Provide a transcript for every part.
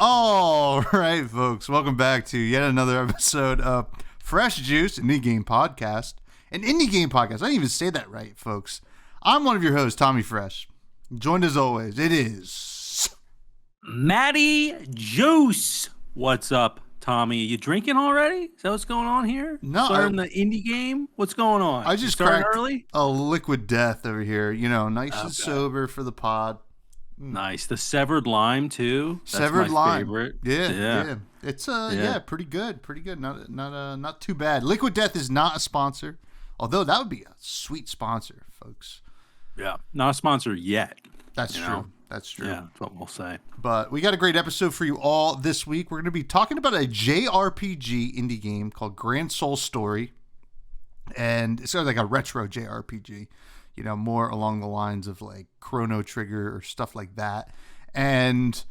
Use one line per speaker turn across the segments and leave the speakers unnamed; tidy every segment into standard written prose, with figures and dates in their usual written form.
All right, folks, welcome back to yet another episode of Fresh Juice, an indie game podcast. An indie game podcast. I didn't even say that right, folks. I'm one of your hosts, Tommy Fresh. Joined as always, it is
Matty Juice. What's up, Tommy? You drinking already? Is that what's going on here?
No,
starting the indie game. What's going on?
I just
starting
cracked
early.
a liquid death over here. You know, nice and sober for the pod.
Nice. The severed lime too. That's
Severed
my
lime.
favorite.
Yeah. It's pretty good. Not too bad. Liquid Death is not a sponsor, although that would be a sweet sponsor, folks.
Yeah. Not a sponsor yet.
That's true. That's true.
Yeah, that's what we'll say.
But we got a great episode for you all this week. We're going to be talking about a JRPG indie game called Grand Soul Story. And it's sort of like a retro JRPG, you know, more along the lines of like Chrono Trigger or stuff like that. And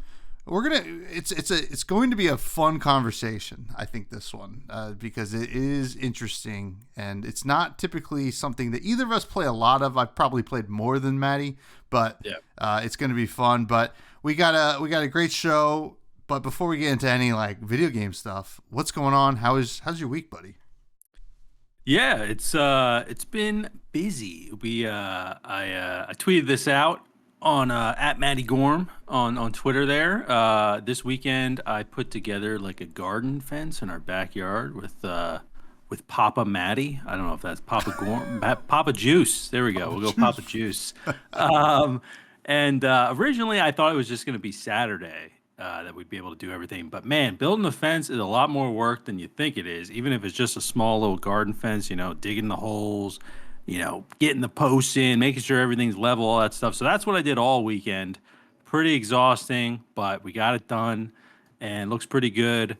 it's going to be a fun conversation, I think, this one, because it is interesting and it's not typically something that either of us play a lot of. I've probably played more than Maddie, but it's going to be fun. But we got a great show. But before we get into any like video game stuff, what's going on? How's your week, buddy?
Yeah, it's been busy. I tweeted this out on at Matty Gorm on Twitter there. This weekend I put together like a garden fence in our backyard with Papa Matty. I don't know if that's Papa Gorm, Papa Juice. There we go. We'll go Papa Juice. And originally I thought it was just going to be Saturday that we'd be able to do everything. But man, building a fence is a lot more work than you think it is. Even if it's just a small little garden fence, you know, digging the holes, you know, getting the posts in, making sure everything's level, all that stuff. So that's what I did all weekend. Pretty exhausting, but we got it done and looks pretty good.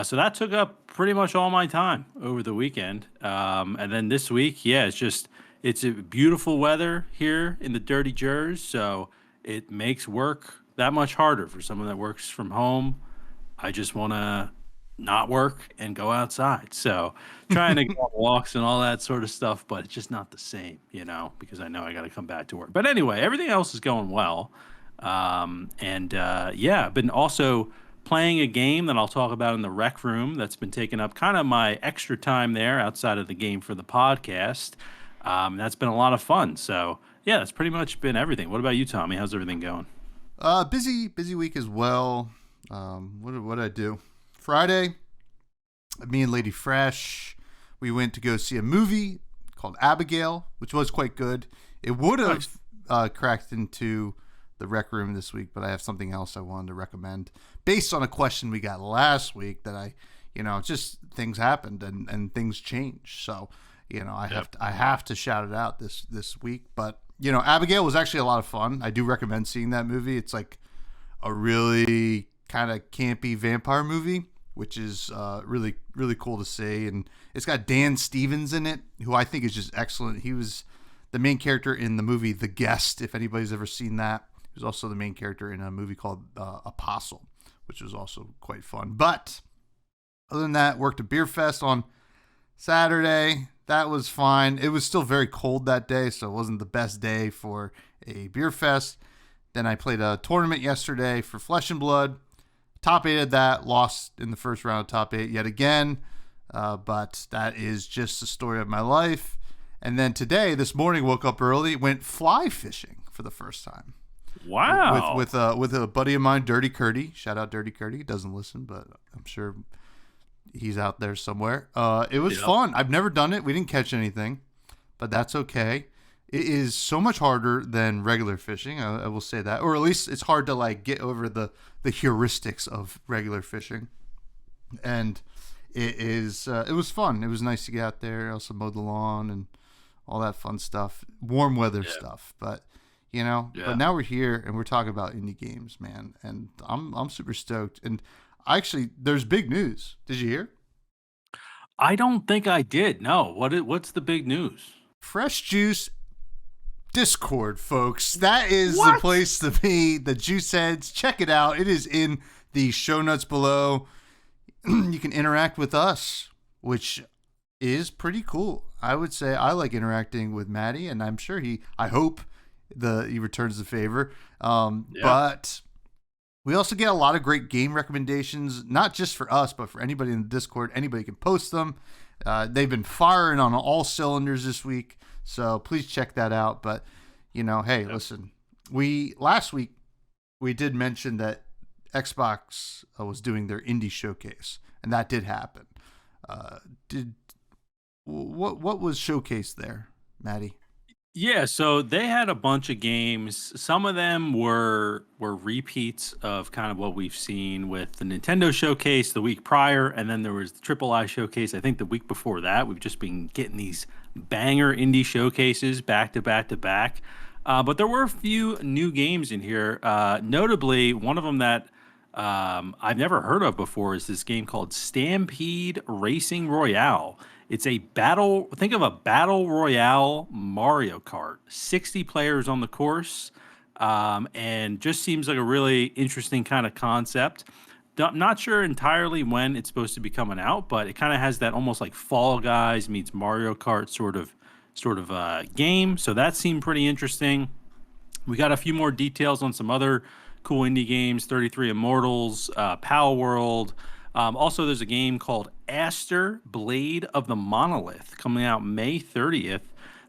So that took up pretty much all my time over the weekend. And then this week, it's a beautiful weather here in the dirty Jers. So it makes work that much harder for someone that works from home. I just want to not work and go outside. So trying to go on walks and all that sort of stuff, but it's just not the same, you know, because I know I got to come back to work. But anyway, everything else is going well. I've been also playing a game that I'll talk about in the rec room that's been taking up kind of my extra time there outside of the game for the podcast. That's been a lot of fun. So yeah, that's pretty much been everything. What about you, Tommy? How's everything going?
Busy week as well. What did I do? Friday, me and Lady Fresh, we went to go see a movie called Abigail, which was quite good. It would have cracked into the rec room this week, but I have something else I wanted to recommend based on a question we got last week that just things happened and things changed. So, you know, I have to shout it out this week, but you know, Abigail was actually a lot of fun. I do recommend seeing that movie. It's like a really kind of campy vampire movie, which is really, really cool to see. And it's got Dan Stevens in it, who I think is just excellent. He was the main character in the movie The Guest, if anybody's ever seen that. He was also the main character in a movie called Apostle, which was also quite fun. But other than that, worked a beer fest on Saturday. That was fine. It was still very cold that day, so it wasn't the best day for a beer fest. Then I played a tournament yesterday for Flesh and Blood. Top 8 of that, lost in the first round of top 8 yet again. But that is just the story of my life. And then today, this morning, woke up early, went fly fishing for the first time.
Wow.
With a buddy of mine, Dirty Curdy. Shout out Dirty Curdy. He doesn't listen, but I'm sure he's out there somewhere. It was fun. I've never done it. We didn't catch anything, but that's okay. It is so much harder than regular fishing. I will say that, or at least it's hard to like get over the heuristics of regular fishing. And it was fun. It was nice to get out there. I also mowed the lawn and all that fun stuff, warm weather stuff. But you know, but now we're here and we're talking about indie games, man. And I'm super stoked. And actually, there's big news. Did you hear?
I don't think I did. No. What's the big news?
Fresh Juice Discord, folks. That is the place to be. The Juice Heads. Check it out. It is in the show notes below. You can interact with us, which is pretty cool. I would say I like interacting with Maddie, and I'm sure I hope he returns the favor. But We also get a lot of great game recommendations, not just for us, but for anybody in the Discord. Anybody can post them. They've been firing on all cylinders this week, so please check that out. But, hey, listen, last week we did mention that Xbox was doing their indie showcase, and that did happen. What was showcased there, Maddie?
Yeah, so they had a bunch of games. Some of them were repeats of kind of what we've seen with the Nintendo showcase the week prior, and then there was the Triple I showcase. I think the week before that, we've just been getting these banger indie showcases back to back to back. But there were a few new games in here. Notably, one of them that I've never heard of before is this game called Stampede Racing Royale. It's think of a battle royale Mario Kart. 60 players on the course, and just seems like a really interesting kind of concept. Not sure entirely when it's supposed to be coming out, but it kind of has that almost like Fall Guys meets Mario Kart sort of game. So that seemed pretty interesting. We got a few more details on some other cool indie games: 33 Immortals, Power World. Also, there's a game called Aster Blade of the Monolith coming out May 30th.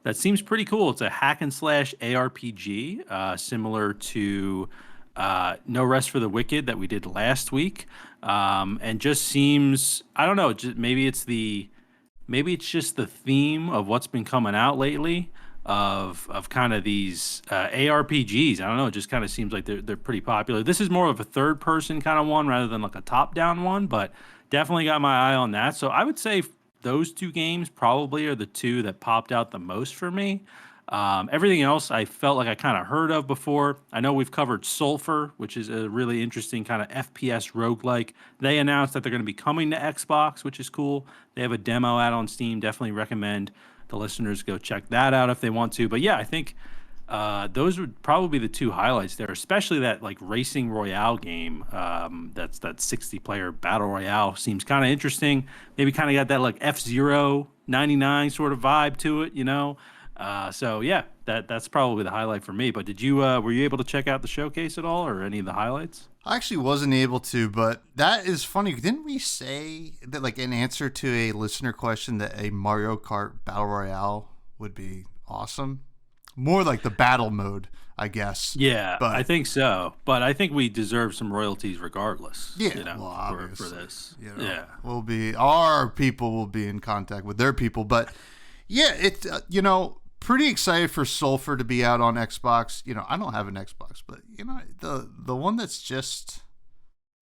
That seems pretty cool. It's a hack and slash ARPG, similar to No Rest for the Wicked that we did last week, and just seems, I don't know, maybe it's just the theme of what's been coming out lately of kind of these ARPGs. I don't know. It just kind of seems like they're pretty popular. This is more of a third person kind of one rather than like a top down one, but definitely got my eye on that. So I would say those two games probably are the two that popped out the most for me. Everything else I felt like I kind of heard of before. I know we've covered Sulfur, which is a really interesting kind of FPS roguelike. They announced that they're going to be coming to Xbox, which is cool. They have a demo out on Steam. Definitely recommend the listeners go check that out if they want to. But yeah, I think those would probably be the two highlights there, especially that like Racing Royale game. That's that 60-player battle royale seems kind of interesting. Maybe kind of got that like F-Zero 99 sort of vibe to it, So yeah, that's probably the highlight for me. But did you were you able to check out the showcase at all, or any of the highlights?
I actually wasn't able to, but that is funny. Didn't we say that, like, in answer to a listener question, that a Mario Kart Battle Royale would be awesome? More like the battle mode, I guess.
Yeah,
but
I think so. But I think we deserve some royalties regardless.
Yeah, well,
for this.
Yeah, our people will be in contact with their people. But yeah, it's pretty excited for Sulfur to be out on Xbox. I don't have an Xbox, but the one that's just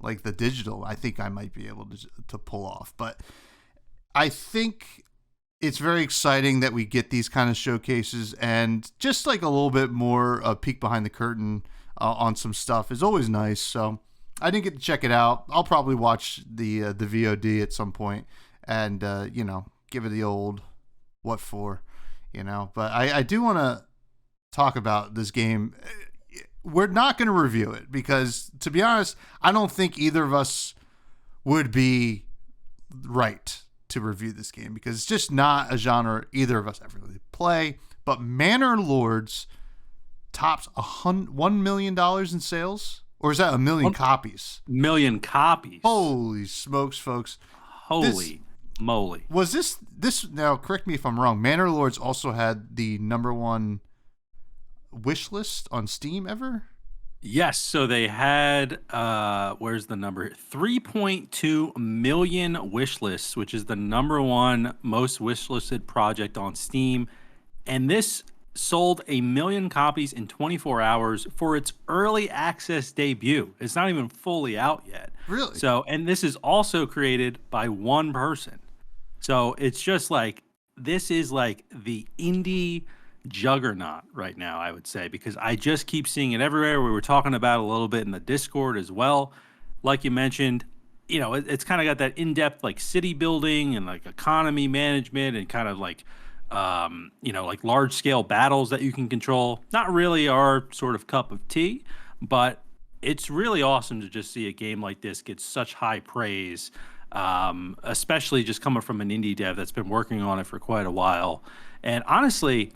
like the digital, I think I might be able to pull off. But I think it's very exciting that we get these kind of showcases, and just like a little bit more peek behind the curtain on some stuff is always nice. So I didn't get to check it out. I'll probably watch the VOD at some point and give it the old what for. But I do want to talk about this game. We're not going to review it because, to be honest, I don't think either of us would be right to review this game because it's just not a genre either of us ever really play. But Manor Lords tops $1 million in sales, or is that a million copies?
Million copies.
Holy smokes, folks!
Holy moly!
Was this now? Correct me if I'm wrong. Manor Lords also had the #1 wish list on Steam ever.
Yes, so they had where's the number? 3.2 million wish lists, which is the #1 most wishlisted project on Steam, and this sold 1 million copies in 24 hours for its early access debut. It's not even fully out yet.
Really?
So, and this is also created by one person. So it's just like, this is like the indie juggernaut right now, I would say, because I just keep seeing it everywhere. We were talking about it a little bit in the Discord as well. Like you mentioned, it's kind of got that in-depth like city building and like economy management and kind of like, like large scale battles that you can control. Not really our sort of cup of tea, but it's really awesome to just see a game like this get such high praise. Especially just coming from an indie dev that's been working on it for quite a while. And honestly,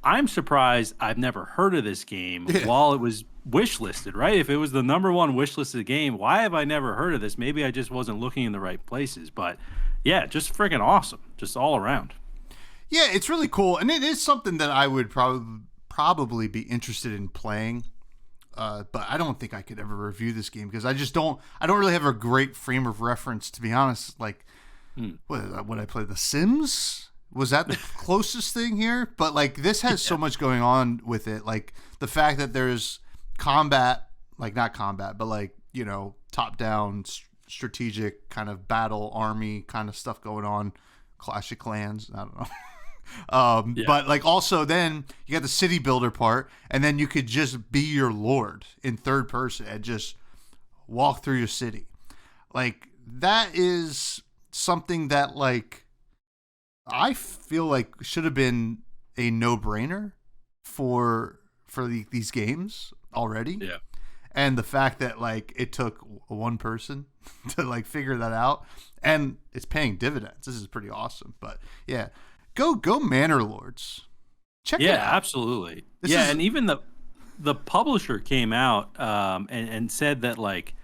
I'm surprised I've never heard of this game while it was wish listed, right? If it was the number one wish listed game, why have I never heard of this? Maybe I just wasn't looking in the right places. But yeah, just freaking awesome, just all around.
Yeah, it's really cool, and it is something that I would probably be interested in playing. But I don't think I could ever review this game because I don't really have a great frame of reference, to be honest. Like, when I played The Sims, was that the closest thing here? But like, this has so much going on with it. Like the fact that there's combat, like not combat, but like, top down strategic kind of battle army kind of stuff going on. Clash of Clans. I don't know. But like also then you got the city builder part, and then you could just be your lord in third person and just walk through your city. Like that is something that like I feel like should have been a no-brainer for these games already.
Yeah.
And the fact that like it took one person to like figure that out, and it's paying dividends. This is pretty awesome. But yeah, go Manor Lords. Check it out.
Yeah, absolutely. And even the publisher came out and said that like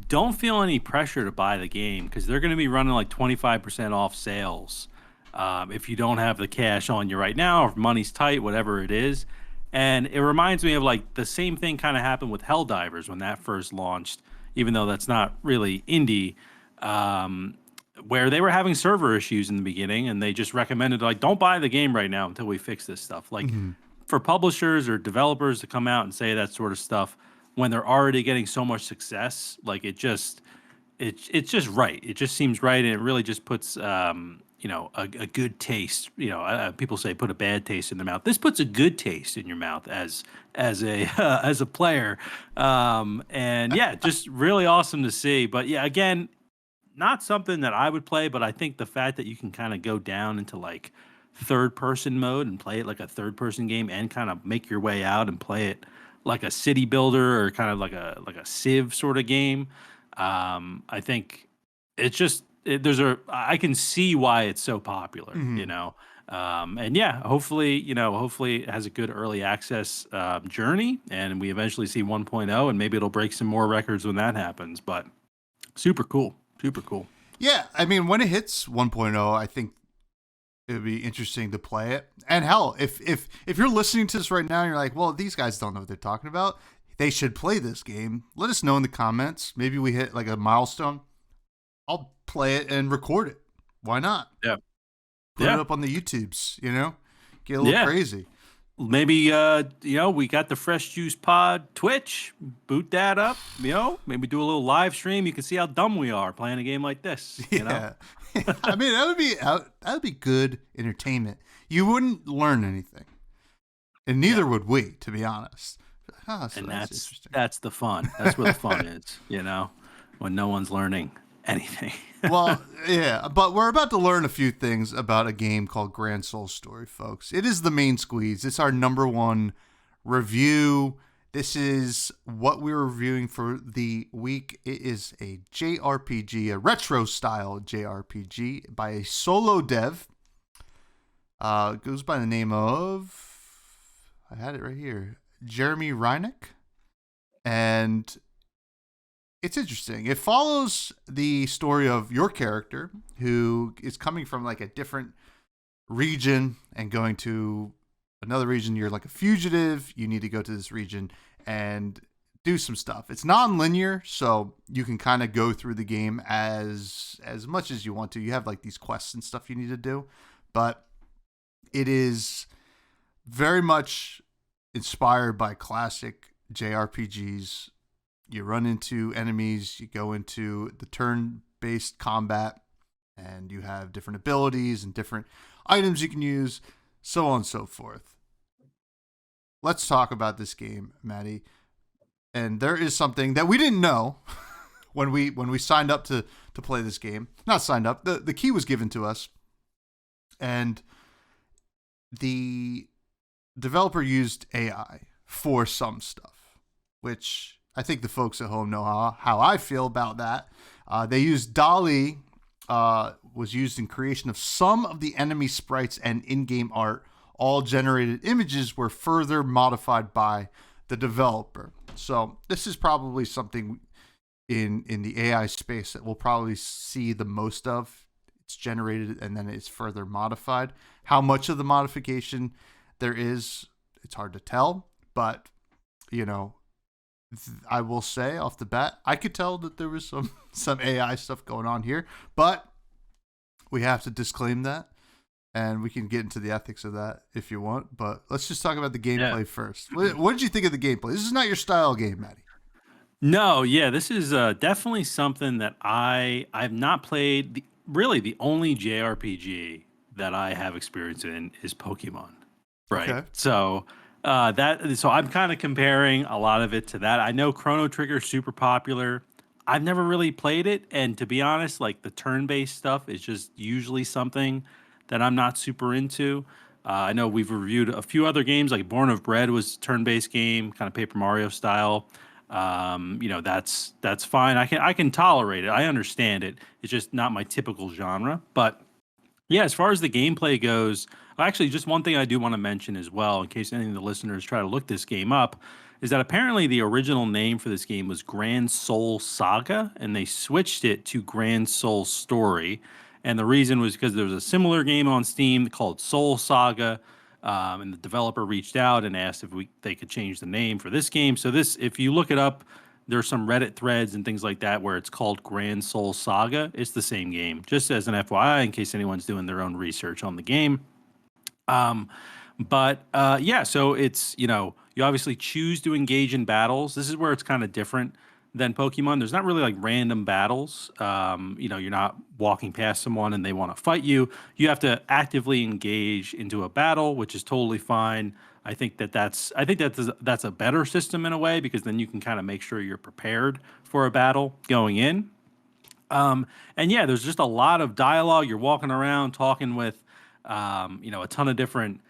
don't feel any pressure to buy the game because they're going to be running like 25% off sales if you don't have the cash on you right now, or if money's tight, whatever it is. And it reminds me of like the same thing kind of happened with Helldivers when that first launched, even though that's not really indie, where they were having server issues in the beginning and they just recommended like, don't buy the game right now until we fix this stuff. Like for publishers or developers to come out and say that sort of stuff when they're already getting so much success, like it's just right. It just seems right. And it really just puts, a good taste. People say put a bad taste in their mouth. This puts a good taste in your mouth as a as a player, and yeah, just really awesome to see. But yeah, again, not something that I would play. But I think the fact that you can kind of go down into like third person mode and play it like a third person game, and kind of make your way out and play it like a city builder or kind of like a Civ sort of game. I think it's just. I can see why it's so popular, and yeah, hopefully it has a good early access journey, and we eventually see 1.0, and maybe it'll break some more records when that happens. But super cool.
Yeah, I mean, when it hits 1.0, I think it would be interesting to play it. And hell, if you're listening to this right now, and you're like, well, these guys don't know what they're talking about. They should play this game. Let us know in the comments. Maybe we hit like a milestone. I'll play it and record it. Why not?
Yeah.
Put it up on the YouTubes, get a little crazy.
Maybe, we got the Fresh Juice Pod Twitch, boot that up, maybe do a little live stream. You can see how dumb we are playing a game like this,
I mean, that would be good entertainment. You wouldn't learn anything. And neither would we, to be honest.
And that's the fun. That's where the fun is, when no one's learning anything.
Well, yeah, but we're about to learn a few things about a game called Grand Soul Story, folks. It is the main squeeze. It's our number one review. This is what we're reviewing for the week. It is a JRPG, a retro-style JRPG by a solo dev. It goes by the name of, I had it right here, Jeremy Reineck. And it's interesting. It follows the story of your character who is coming from like a different region and going to another region. You're like a fugitive. You need to go to this region and do some stuff. It's non-linear, so you can kind of go through the game as much as you want to. You have like these quests and stuff you need to do, but it is very much inspired by classic JRPGs. You run into enemies, you go into the turn-based combat, and you have different abilities and different items you can use, so on and so forth. Let's talk about this game, Maddie. And there is something that we didn't know when we signed up to play this game. Not signed up, the key was given to us. And the developer used AI for some stuff, which I think the folks at home know how I feel about that. They used DALL-E, was used in creation of some of the enemy sprites and in-game art. All generated images were further modified by the developer. So this is probably something in the AI space that we'll probably see the most of. It's generated and then it's further modified. How much of the modification there is, it's hard to tell. But you know, I will say off the bat, I could tell that there was some AI stuff going on here, but we have to disclaim that, and we can get into the ethics of that if you want. But let's just talk about the
Yeah.
gameplay first. What did you think of the gameplay? This is not your style game, Maddie.
No, yeah, this is definitely something that I've not played. Really, the only JRPG that I have experience in is Pokemon. Right.
Okay.
So I'm kind of comparing a lot of it to that. I know Chrono Trigger is super popular. I've never really played it, and to be honest, like the turn-based stuff is just usually something that I'm not super into. I know we've reviewed a few other games, like Born of Bread was a turn-based game, kind of Paper Mario style. That's fine. I can tolerate it. I understand it. It's just not my typical genre, but yeah, as far as the gameplay goes, actually, just one thing I do want to mention as well, in case any of the listeners try to look this game up, is that apparently the original name for this game was Grand Soul Saga, and they switched it to Grand Soul Story. And the reason was because there was a similar game on Steam called Soul Saga, and the developer reached out and asked if they could change the name for this game. So this, if you look it up, there's some Reddit threads and things like that where it's called Grand Soul Saga. It's the same game, just as an FYI, in case anyone's doing their own research on the game. Um, but yeah, so it's, you obviously choose to engage in battles. This is where it's kind of different than Pokemon. There's not really like random battles. You're not walking past someone and they want to fight you. You have to actively engage into a battle, which is totally fine. I think that's a better system in a way, because then you can kind of make sure you're prepared for a battle going in. And yeah, there's just a lot of dialogue. You're walking around talking with, a ton of different,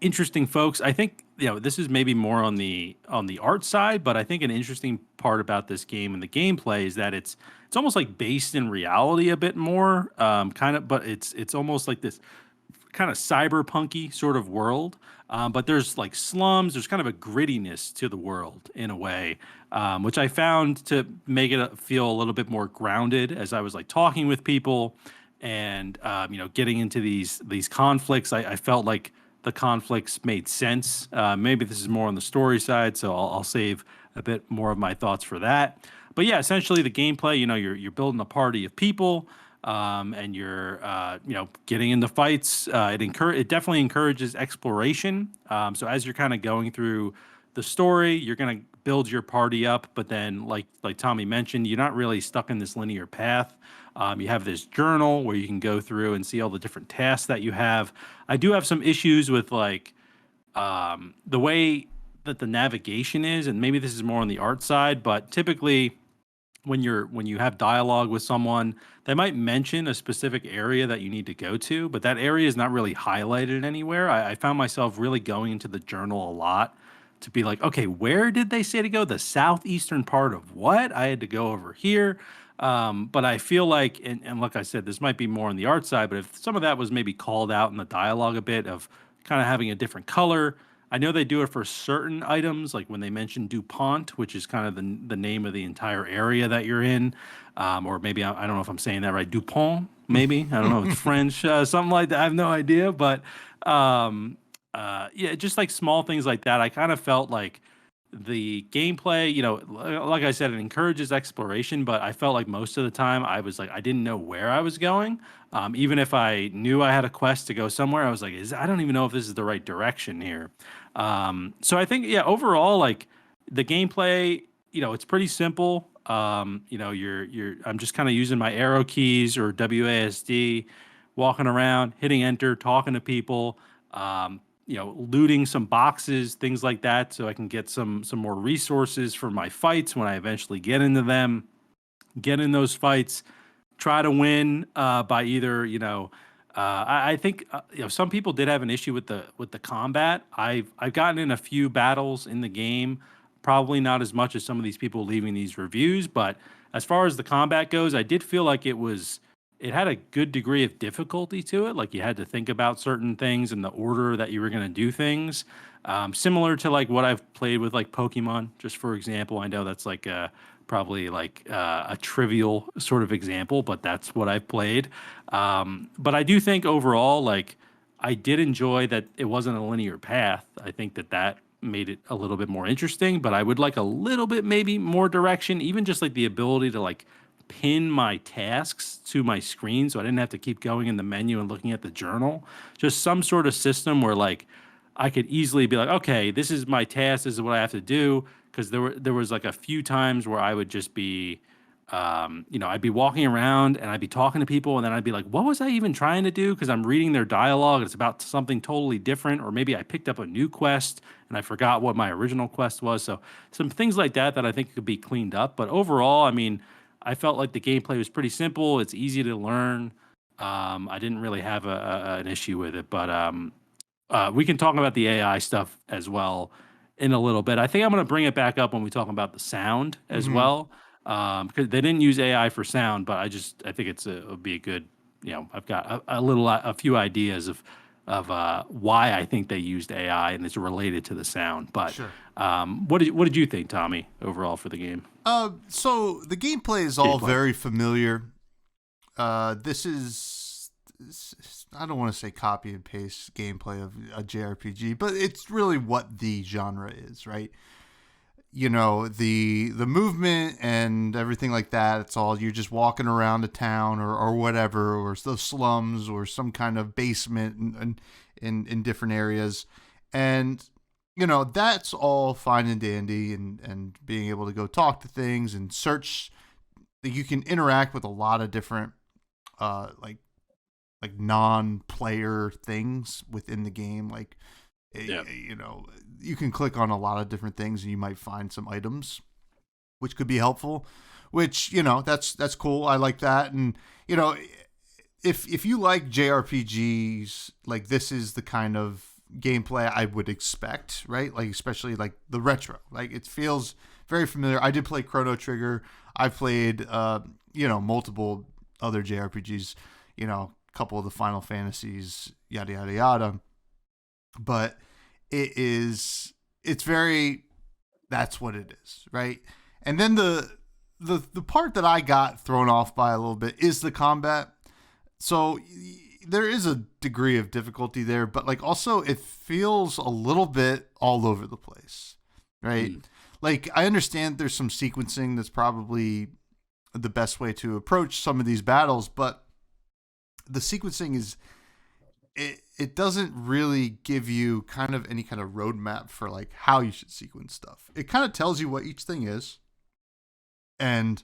interesting folks. I think this is maybe more on the art side, but I think an interesting part about this game and the gameplay is that it's almost like based in reality a bit more, kind of, but it's almost like this kind of cyberpunky sort of world. But there's like slums. There's kind of a grittiness to the world in a way, which I found to make it feel a little bit more grounded as I was like talking with people and getting into these conflicts. I felt like the conflicts made sense. Maybe this is more on the story side, so I'll save a bit more of my thoughts for that. But yeah, essentially the gameplay. You're building a party of people, and you're getting into fights. It definitely encourages exploration. So as you're kind of going through the story, you're gonna build your party up, but then like Tommy mentioned, you're not really stuck in this linear path. You have this journal where you can go through and see all the different tasks that you have. I do have some issues with like the way that the navigation is, and maybe this is more on the art side, but typically when you have dialogue with someone, they might mention a specific area that you need to go to, but that area is not really highlighted anywhere. I found myself really going into the journal a lot to be like, okay, where did they say to go? The southeastern part of what? I had to go over here. But I feel like, and like I said, this might be more on the art side, but if some of that was maybe called out in the dialogue a bit of kind of having a different color. I know they do it for certain items, like when they mention DuPont, which is kind of the name of the entire area that you're in. Or maybe I don't know if I'm saying that right. DuPont, maybe. I don't know. It's French, something like that. I have no idea. But yeah, just like small things like that. I kind of felt like the gameplay, like I said, it encourages exploration, but I felt like most of the time I was like, I didn't know where I was going. Even if I knew I had a quest to go somewhere, I was like, I don't even know if this is the right direction here. So I think, yeah, overall, like the gameplay, it's pretty simple. I'm just kind of using my arrow keys or WASD, walking around, hitting enter, talking to people, looting some boxes, things like that, so I can get some more resources for my fights when I eventually get into them. Get in those fights, try to win by either I think some people did have an issue with the combat. I've gotten in a few battles in the game, probably not as much as some of these people leaving these reviews, but as far as the combat goes, I did feel like it was it had a good degree of difficulty to it. Like you had to think about certain things in the order that you were going to do things. Similar to like what I've played with like Pokemon, just for example. I know that's like probably like a trivial sort of example, but that's what I've played. But I do think overall, like I did enjoy that it wasn't a linear path. I think that that made it a little bit more interesting, but I would like a little bit maybe more direction, even just like the ability to like pin my tasks to my screen so I didn't have to keep going in the menu and looking at the journal. Just some sort of system where like I could easily be like, okay, this is my task, this is what I have to do. Because there was like a few times where I would just be I'd be walking around and I'd be talking to people, and then I'd be like, what was I even trying to do? Because I'm reading their dialogue. It's about something totally different. Or maybe I picked up a new quest and I forgot what my original quest was. So some things like that that I think could be cleaned up. But overall, I mean, I felt like the gameplay was pretty simple. It's easy to learn. I didn't really have an issue with it, but we can talk about the AI stuff as well in a little bit. I think I'm going to bring it back up when we talk about the sound as
Mm-hmm.
well, because they didn't use AI for sound, but I think it would be a good, I've got a few ideas of why I think they used AI and it's related to the sound. But
Sure.
what did you think, Tommy, overall for the game?
So the gameplay is all
Gameplay.
very familiar. I don't want to say copy and paste gameplay of a JRPG, but it's really what the genre is, right? The movement and everything like that. It's all you're just walking around a town or whatever, or the slums or some kind of basement in different areas, and that's all fine and dandy, and being able to go talk to things and search. You can interact with a lot of different like non-player things within the game, like
Yeah.
you can click on a lot of different things and you might find some items which could be helpful, which that's cool. I like that. And if you like JRPGs, like this is the kind of gameplay I would expect, right? Like especially like the retro, like it feels very familiar. I did play Chrono Trigger. I've played multiple other JRPGs, a couple of the Final Fantasies, yada yada yada. But it's very, that's what it is, right? And then the part that I got thrown off by a little bit is the combat. So there is a degree of difficulty there, but like also it feels a little bit all over the place, right?
Mm.
Like I understand there's some sequencing that's probably the best way to approach some of these battles, but the sequencing is, it doesn't really give you kind of any kind of roadmap for like how you should sequence stuff. It kind of tells you what each thing is, and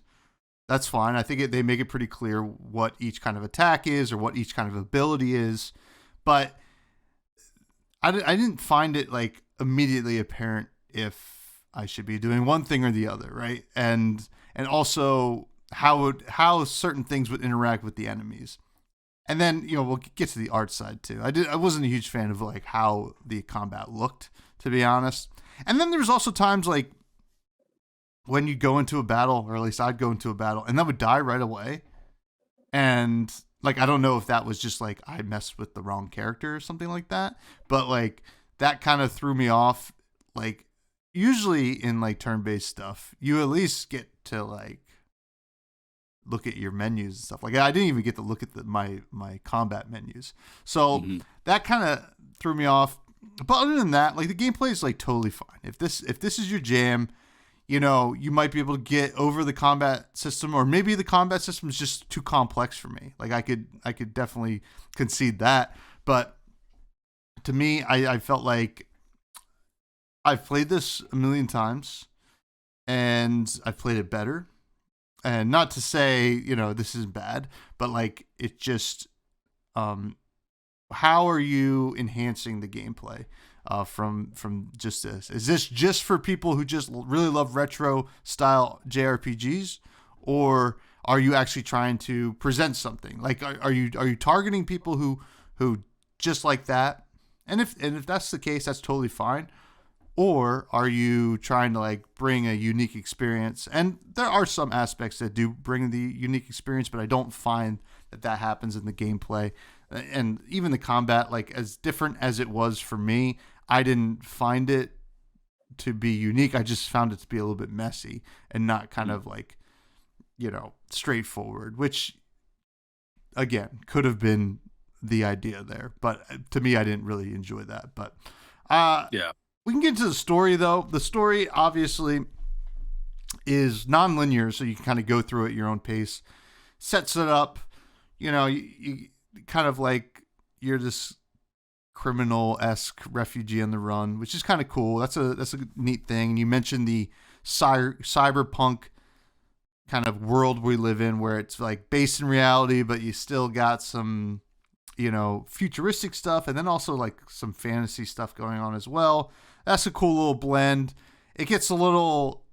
that's fine. I think they make it pretty clear what each kind of attack is or what each kind of ability is, but I didn't find it like immediately apparent if I should be doing one thing or the other, right? And also how certain things would interact with the enemies. And then, we'll get to the art side too. I wasn't a huge fan of like how the combat looked, to be honest. And then there's also times like when you go into a battle, or at least I'd go into a battle, and that would die right away. And like I don't know if that was just like I messed with the wrong character or something like that, but like that kind of threw me off. Like usually in like turn-based stuff, you at least get to like look at your menus and stuff. Like I didn't even get to look at my combat menus. So
Hmm.
that kind of threw me off. But other than that, like the gameplay is like totally fine. If this is your jam, you might be able to get over the combat system, or maybe the combat system is just too complex for me. Like I could definitely concede that. But to me, I felt like I've played this a million times and I've played it better. And not to say, this is bad, but like it just, how are you enhancing the gameplay from just this? Is this just for people who just really love retro style JRPGs, or are you actually trying to present something? Like, are you targeting people who just like that? And if that's the case, that's totally fine. Or are you trying to like bring a unique experience? And there are some aspects that do bring the unique experience, but I don't find that happens in the gameplay. And even the combat, like as different as it was for me, I didn't find it to be unique. I just found it to be a little bit messy and not kind of like, straightforward, which again could have been the idea there. But to me, I didn't really enjoy that. But
Yeah.
we can get into the story though. The story obviously is non-linear, so you can kind of go through it at your own pace. Sets it up, you kind of like you're this criminal-esque refugee on the run, which is kind of cool. That's a neat thing. And you mentioned the cyberpunk kind of world we live in, where it's like based in reality, but you still got some, futuristic stuff, and then also like some fantasy stuff going on as well. That's a cool little blend. It gets a little,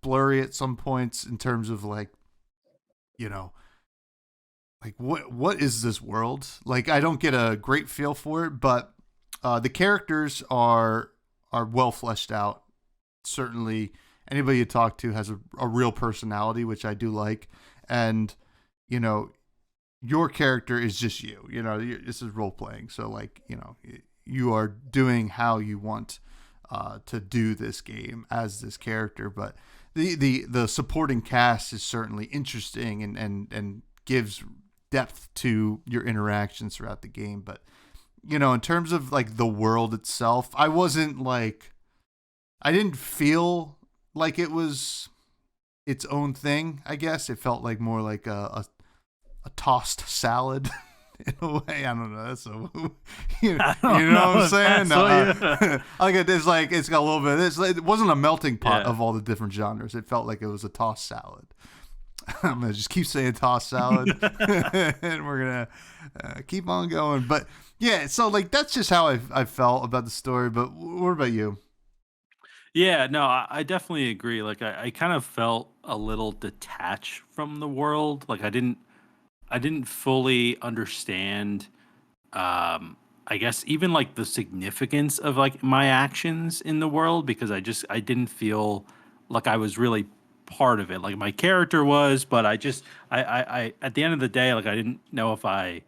blurry at some points in terms of like, like what is this world? Like I don't get a great feel for it, but the characters are well fleshed out. Certainly, anybody you talk to has a real personality, which I do like, and your character is just you. This is role playing, so like you are doing how you want to do this game as this character, but the supporting cast is certainly interesting and gives depth to your interactions throughout the game. But in terms of like the world itself, I didn't feel like it was its own thing. I guess it felt like more like a tossed salad in a way. I don't know. That's you know what I'm saying? No, like it's got a little bit of this. It wasn't a melting pot of all the different genres. It felt like it was a tossed salad. I'm gonna just keep saying tossed salad, and we're gonna keep on going. But yeah, so like that's just how I felt about the story. But what about you?
Yeah, no, I definitely agree. Like I kind of felt a little detached from the world. Like I didn't fully understand I guess even like the significance of like my actions in the world, because I didn't feel like I was really part of it. Like my character was, but I at the end of the day, like I didn't know if I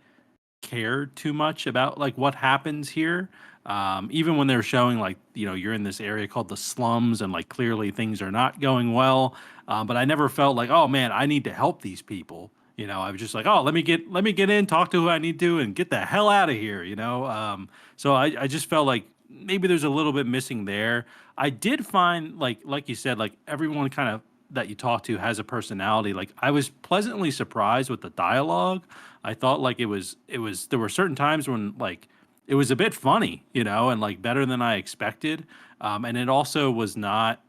cared too much about like what happens here. Even when they're showing like you're in this area called the slums, and like clearly things are not going well, but I never felt like, oh man, I need to help these people. I was just like, oh, let me get in, talk to who I need to, and get the hell out of here. So I just felt like maybe there's a little bit missing there. I did find like you said, like everyone kind of that you talk to has a personality. Like I was pleasantly surprised with the dialogue. I thought like it was there were certain times when like it was a bit funny, and like better than I expected. And it also was not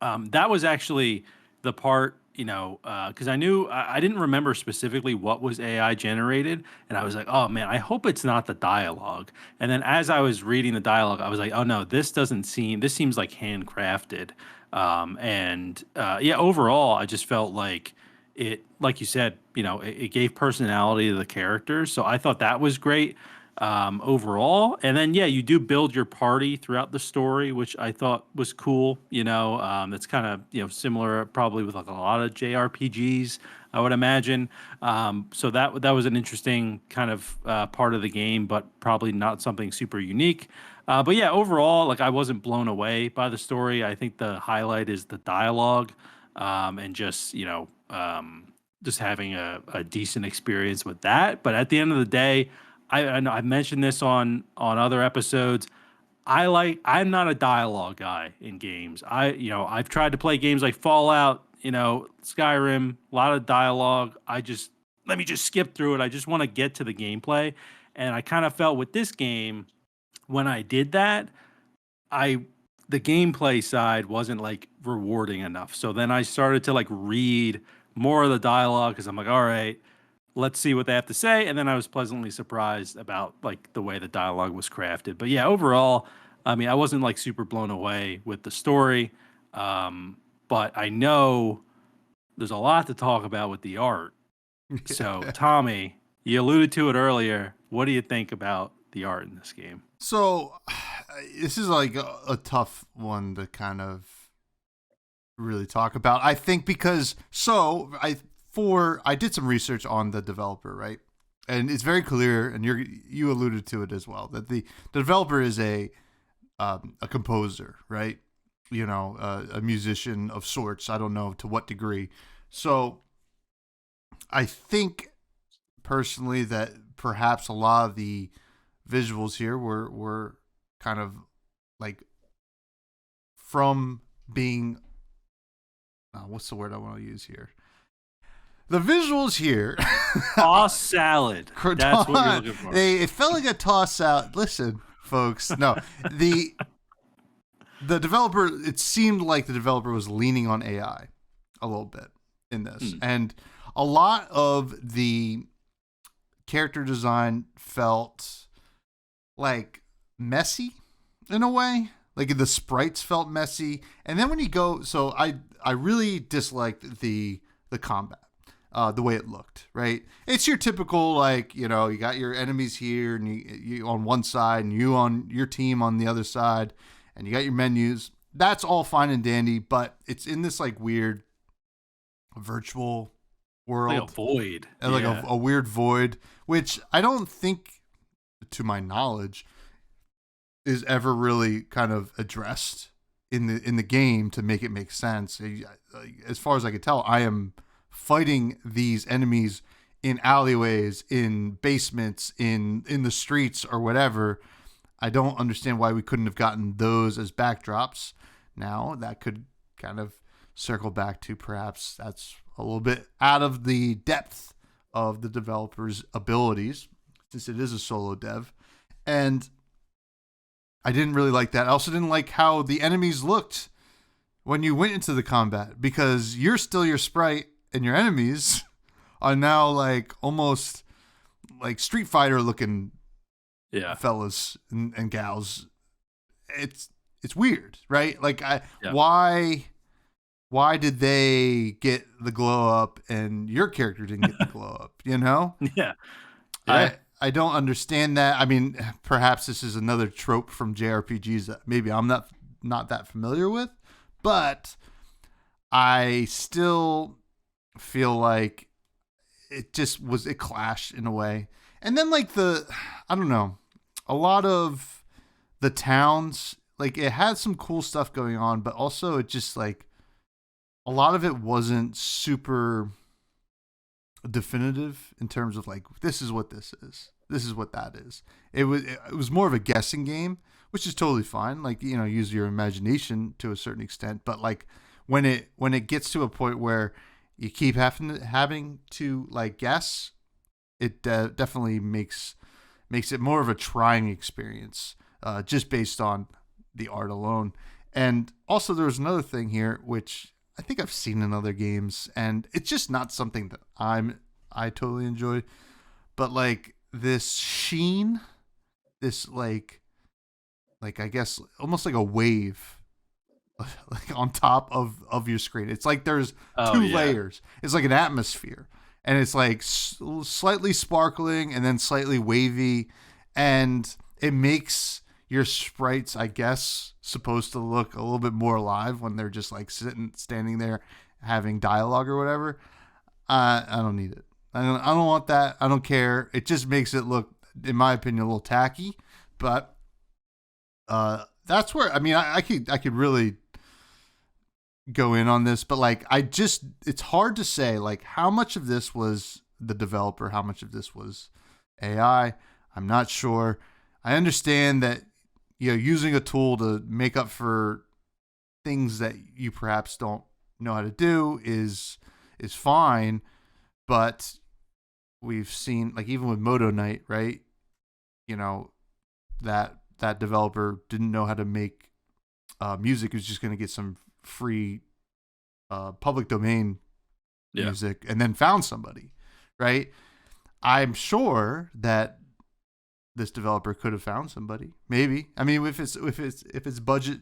that was actually the part, because I didn't remember specifically what was AI generated, and I was like, oh man, I hope it's not the dialogue. And then as I was reading the dialogue, I was like, oh no, this seems like handcrafted. And yeah, overall, I just felt like it, like you said, it gave personality to the characters, so I thought that was great overall. And then yeah, you do build your party throughout the story, which I thought was cool. That's kind of similar probably with like a lot of JRPGs, I would imagine. So that was an interesting kind of part of the game, but probably not something super unique. But yeah, overall, like I wasn't blown away by the story. I think the highlight is the dialogue, and just having a decent experience with that. But at the end of the day, I know I mentioned this on other episodes. I'm not a dialogue guy in games. I've tried to play games like Fallout, Skyrim, a lot of dialogue. Let me just skip through it. I just want to get to the gameplay. And I kind of felt with this game, when I did that, I the gameplay side wasn't like rewarding enough. So then I started to like read more of the dialogue, because I'm like, all right, let's see what they have to say. And then I was pleasantly surprised about like the way the dialogue was crafted. But yeah, overall, I mean, I wasn't like super blown away with the story. But I know there's a lot to talk about with the art. So Tommy, you alluded to it earlier. What do you think about the art in this game?
So this is like a tough one to kind of really talk about. I think because I did some research on the developer, right? And it's very clear, and you alluded to it as well, that the developer is a composer, right? A musician of sorts. I don't know to what degree. So I think personally that perhaps a lot of the visuals here were kind of like from being what's the word I want to use here? The visuals here.
Toss salad. That's what you're looking for.
It felt like a toss salad. Listen, folks. No, the developer. It seemed like the developer was leaning on AI a little bit in this, and a lot of the character design felt like messy in a way. Like the sprites felt messy, and then when you go, so I really disliked the combat. The way it looked, right? It's your typical, like, you got your enemies here and you on one side and you on your team on the other side and you got your menus. That's all fine and dandy, but it's in this like weird virtual world.
Like a void.
Like a weird void, which I don't think, to my knowledge, is ever really kind of addressed in the game to make it make sense. As far as I could tell, I am fighting these enemies in alleyways, in basements, in the streets or whatever. I don't understand why we couldn't have gotten those as backdrops. Now that could kind of circle back to perhaps that's a little bit out of the depth of the developer's abilities, since it is a solo dev. And I didn't really like that. I also didn't like how the enemies looked when you went into the combat, because you're still your sprite and your enemies are now like almost like Street Fighter looking fellas and gals. It's weird, right? Like why did they get the glow up and your character didn't get the glow up,
Yeah.
I don't understand that. I mean, perhaps this is another trope from JRPGs that maybe I'm not that familiar with, but I still feel like it clashed in a way. And then like I don't know, a lot of the towns, like it had some cool stuff going on, but also it just like a lot of it wasn't super definitive in terms of like, this is what this is, this is what that is. It was more of a guessing game, which is totally fine. Like, use your imagination to a certain extent, but like when it gets to a point where you keep having to like guess, it definitely makes it more of a trying experience, just based on the art alone. And also there was another thing here, which I think I've seen in other games, and it's just not something that I totally enjoy. But like this sheen, this like I guess almost like a wave, like on top of your screen. It's like there's two layers. It's like an atmosphere, and it's like slightly sparkling and then slightly wavy, and it makes your sprites, I guess, supposed to look a little bit more alive when they're just like standing there having dialogue or whatever. I don't need it. I don't want that. I don't care. It just makes it look, in my opinion, a little tacky. But that's where, I mean, I could really go in on this, but like it's hard to say like how much of this was the developer, how much of this was AI. I'm not sure. I understand that using a tool to make up for things that you perhaps don't know how to do is fine, but we've seen, like, even with Moto Knight, right? That developer didn't know how to make music. It was just going to get some free public domain music and then found somebody, right? I'm sure that this developer could have found somebody, maybe. I mean, if it's budget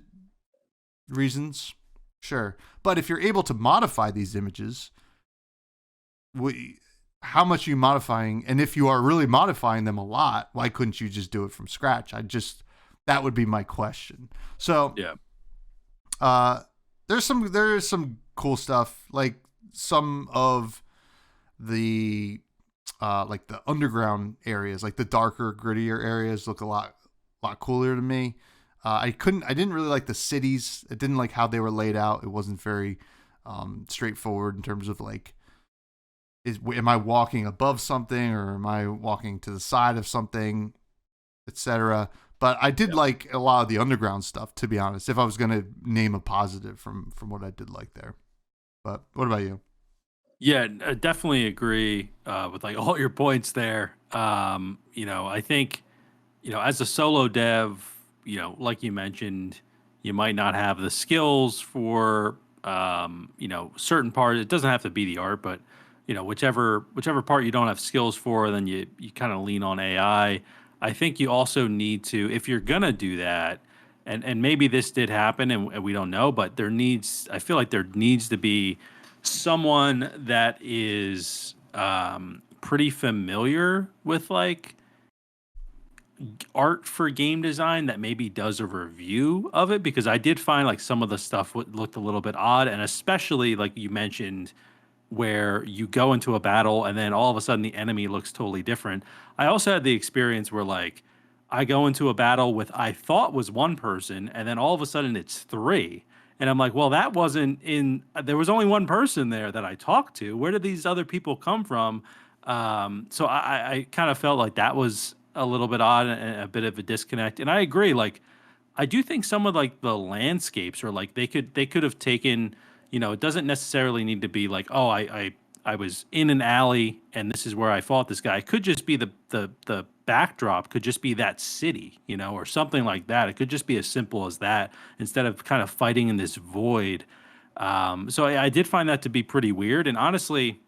reasons, sure. But if you're able to modify these images, how much are you modifying? And if you are really modifying them a lot, why couldn't you just do it from scratch? That would be my question. So there's some cool stuff, like some of the like the underground areas, like the darker, grittier areas, look a lot cooler to me. I didn't really like the cities. It didn't like how they were laid out. It wasn't very straightforward in terms of like, am I walking above something or am I walking to the side of something, etc. But I did like a lot of the underground stuff, to be honest. If I was going to name a positive from what I did like there. But what about you?
Yeah, I definitely agree with like all your points there. I think as a solo dev, like you mentioned, you might not have the skills for certain parts. It doesn't have to be the art, but whichever part you don't have skills for, then you kind of lean on AI. I think you also need to, if you're gonna do that, and maybe this did happen and we don't know, but I feel like there needs to be someone that is pretty familiar with like art for game design that maybe does a review of it, because I did find like some of the stuff looked a little bit odd, and especially like you mentioned where you go into a battle and then all of a sudden the enemy looks totally different. I also had the experience where like I go into a battle with I thought was one person and then all of a sudden it's three. And I'm like, well, that wasn't in, there was only one person there that I talked to. Where did these other people come from? So I kind of felt like that was a little bit odd and a bit of a disconnect. And I agree. Like, I do think some of like the landscapes are like they could have taken, it doesn't necessarily need to be like, oh, I was in an alley and this is where I fought this guy. It could just be the backdrop could just be that city, or something like that. It could just be as simple as that instead of kind of fighting in this void. So I did find that to be pretty weird. And honestly,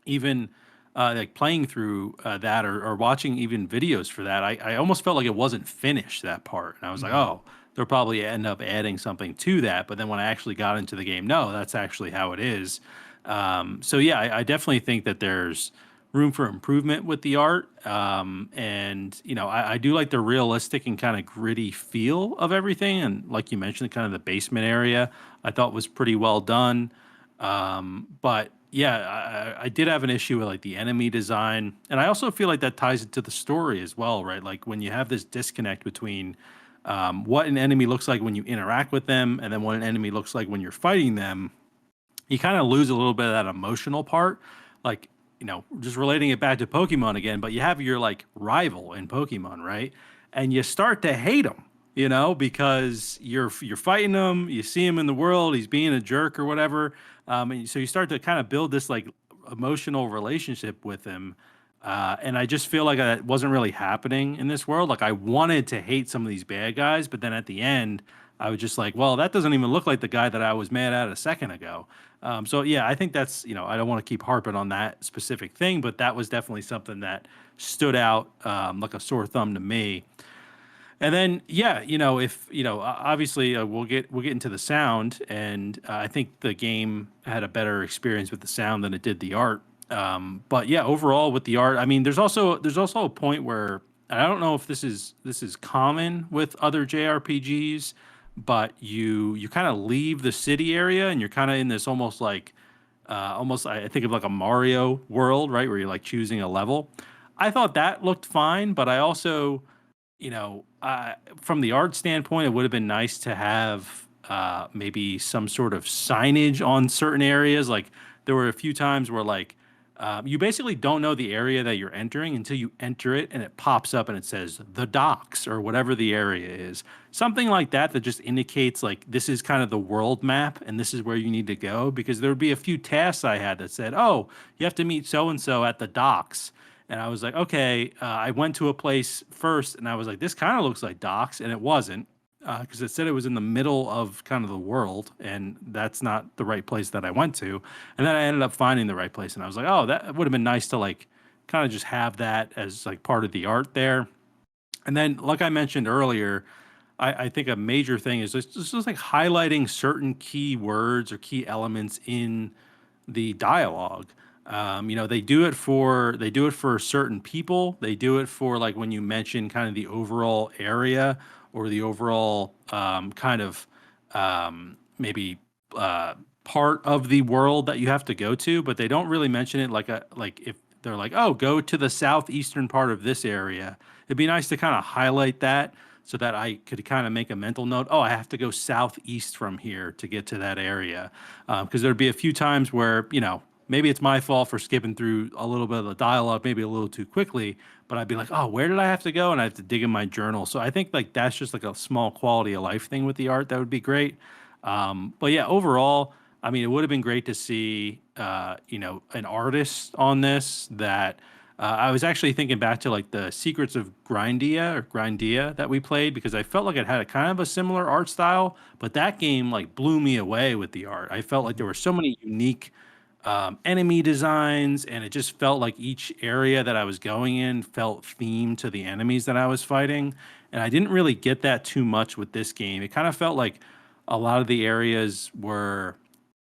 even like playing through that or watching even videos for that, I almost felt like it wasn't finished, that part. And I was like,
Mm-hmm.
oh, they'll probably end up adding something to that. But then when I actually got into the game, no, that's actually how it is. So yeah, I definitely think that there's room for improvement with the art. And I do like the realistic and kind of gritty feel of everything. And like you mentioned, kind of the basement area, I thought was pretty well done. But yeah, I did have an issue with like the enemy design, and I also feel like that ties into the story as well, right? Like when you have this disconnect between what an enemy looks like when you interact with them, and then what an enemy looks like when you're fighting them, you kind of lose a little bit of that emotional part. Like, just relating it back to Pokemon again, but you have your like rival in Pokemon, right? And you start to hate him, because you're fighting him, you see him in the world, he's being a jerk or whatever. And so you start to kind of build this like emotional relationship with him. And I just feel like that wasn't really happening in this world. Like I wanted to hate some of these bad guys, but then at the end, I was just like, well, that doesn't even look like the guy that I was mad at a second ago. So yeah, I think that's, I don't want to keep harping on that specific thing, but that was definitely something that stood out like a sore thumb to me. And then yeah, if obviously we'll get into the sound, and I think the game had a better experience with the sound than it did the art. But yeah, overall with the art, I mean, there's also a point where I don't know if this is common with other JRPGs, but you kind of leave the city area and you're kind of in this almost I think of like a Mario world, right, where you're like choosing a level. I thought that looked fine, but I also from the art standpoint, it would have been nice to have maybe some sort of signage on certain areas. Like there were a few times where like you basically don't know the area that you're entering until you enter it, and it pops up and it says the docks or whatever the area is. Something like that that just indicates like this is kind of the world map and this is where you need to go. Because there would be a few tasks I had that said, "Oh, you have to meet so and so at the docks." And I was like, okay, I went to a place first and I was like, this kind of looks like docks. And it wasn't, because it said it was in the middle of kind of the world. And that's not the right place that I went to. And then I ended up finding the right place. And I was like, oh, that would have been nice to like kind of just have that as like part of the art there. And then, like I mentioned earlier, I think a major thing is just like highlighting certain key words or key elements in the dialogue. They do it for certain people. They do it for like when you mention kind of the overall area or the overall kind of maybe part of the world that you have to go to, but they don't really mention it like if they're like, "Oh, go to the southeastern part of this area." It'd be nice to kind of highlight that so that I could kind of make a mental note. Oh, I have to go southeast from here to get to that area. Because there'd be a few times where, maybe it's my fault for skipping through a little bit of the dialogue, maybe a little too quickly, but I'd be like, oh, where did I have to go? And I have to dig in my journal. So I think like that's just like a small quality of life thing with the art that would be great. But yeah, overall, I mean, it would have been great to see, an artist on this that I was actually thinking back to like the Secrets of Grindia that we played because I felt like it had a kind of a similar art style, but that game like blew me away with the art. I felt like there were so many unique enemy designs, and it just felt like each area that I was going in felt themed to the enemies that I was fighting. And I didn't really get that too much with this game. It kind of felt like a lot of the areas were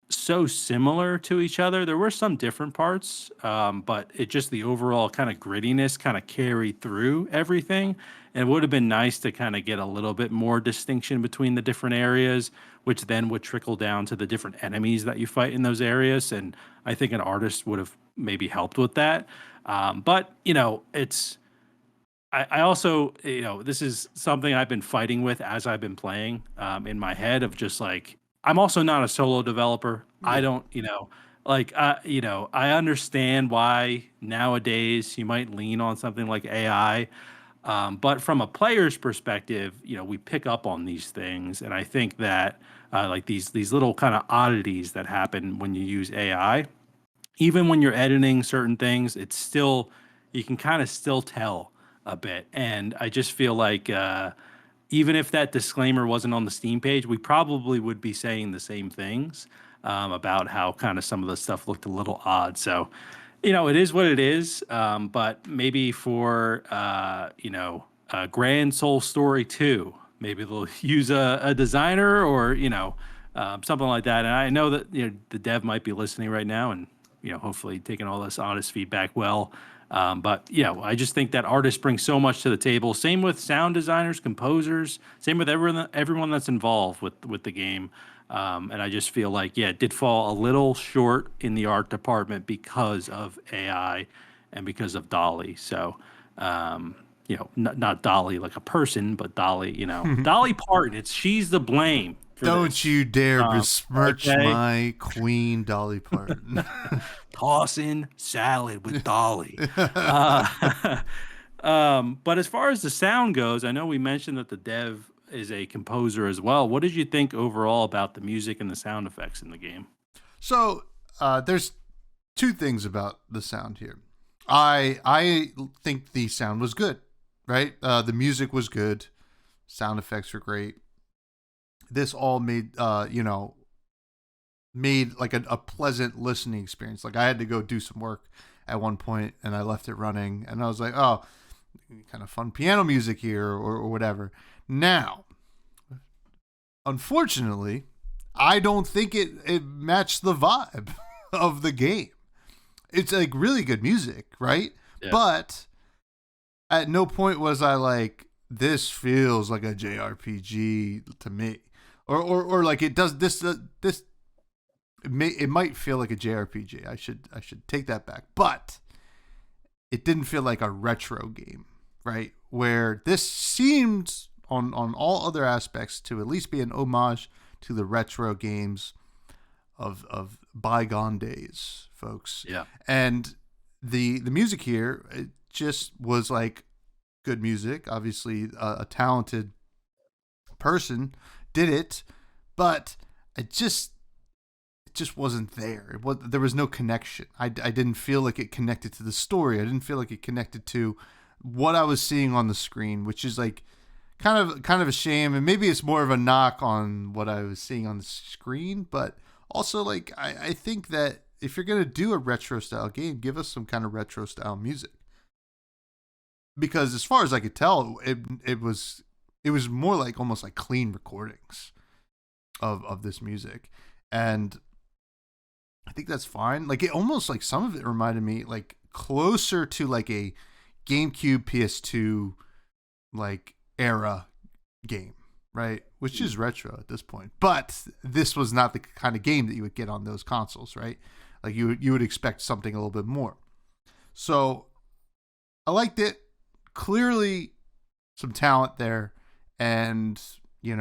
so similar to each other. There were some different parts, but it just the overall kind of grittiness kind of carried through everything. And it would have been nice to kind of get a little bit more distinction between the different areas, which then would trickle down to the different enemies that you fight in those areas. And I think an artist would have maybe helped with that. But I also, this is something I've been fighting with as I've been playing in my head of just like, I'm also not a solo developer. I
Yeah.
don't, I understand why nowadays you might lean on something like AI. But from a player's perspective, we pick up on these things. And I think that like these little kind of oddities that happen when you use AI, even when you're editing certain things, it's still you can kind of still tell a bit. And I just feel like even if that disclaimer wasn't on the Steam page, we probably would be saying the same things about how kind of some of the stuff looked a little odd. So, it is what it is. But maybe for Grand Soul Story 2, maybe they'll use a designer or something like that. And I know that the dev might be listening right now and hopefully taking all this honest feedback well. But I just think that artists bring so much to the table. Same with sound designers, composers. Same with everyone that's involved with the game. And I just feel like it did fall a little short in the art department because of AI and because of Dolly. So not Dolly like a person, but Dolly. Dolly Parton. She's the blame for
Don't
this.
you dare besmirch
Okay.
my queen, Dolly Parton.
Tossing salad with Dolly. But as far as the sound goes, I know we mentioned that the dev is a composer as well. What did you think overall about the music and the sound effects in the game?
So there's two things about the sound here. I think the sound was good, right? The music was good, sound effects were great. This all made like a pleasant listening experience. Like I had to go do some work at one point, and I left it running, and I was like, oh, kind of fun piano music here or whatever. Now, unfortunately, I don't think it matched the vibe of the game. It's like really good music, right?
Yeah.
But at no point was I like, this feels like a JRPG to me. Or like it does this it might feel like a JRPG. I should take that back. But it didn't feel like a retro game, right? Where this seemed on all other aspects to at least be an homage to the retro games of bygone days, folks.
Yeah.
And the music here, it just was like good music. Obviously, a talented person did it, but it just wasn't there. There was no connection. I didn't feel like it connected to the story. I didn't feel like it connected to what I was seeing on the screen, which is like kind of a shame. And maybe it's more of a knock on what I was seeing on the screen, but also like I think that if you're gonna do a retro style game, give us some kind of retro style music. Because as far as I could tell, it was more like almost like clean recordings of this music. And I think that's fine. Like it almost like some of it reminded me like closer to like a GameCube PS2 like era game, right? Which is retro at this point. But this was not the kind of game that you would get on those consoles, right? Like you would expect something a little bit more. So I liked it. Clearly some talent there, and in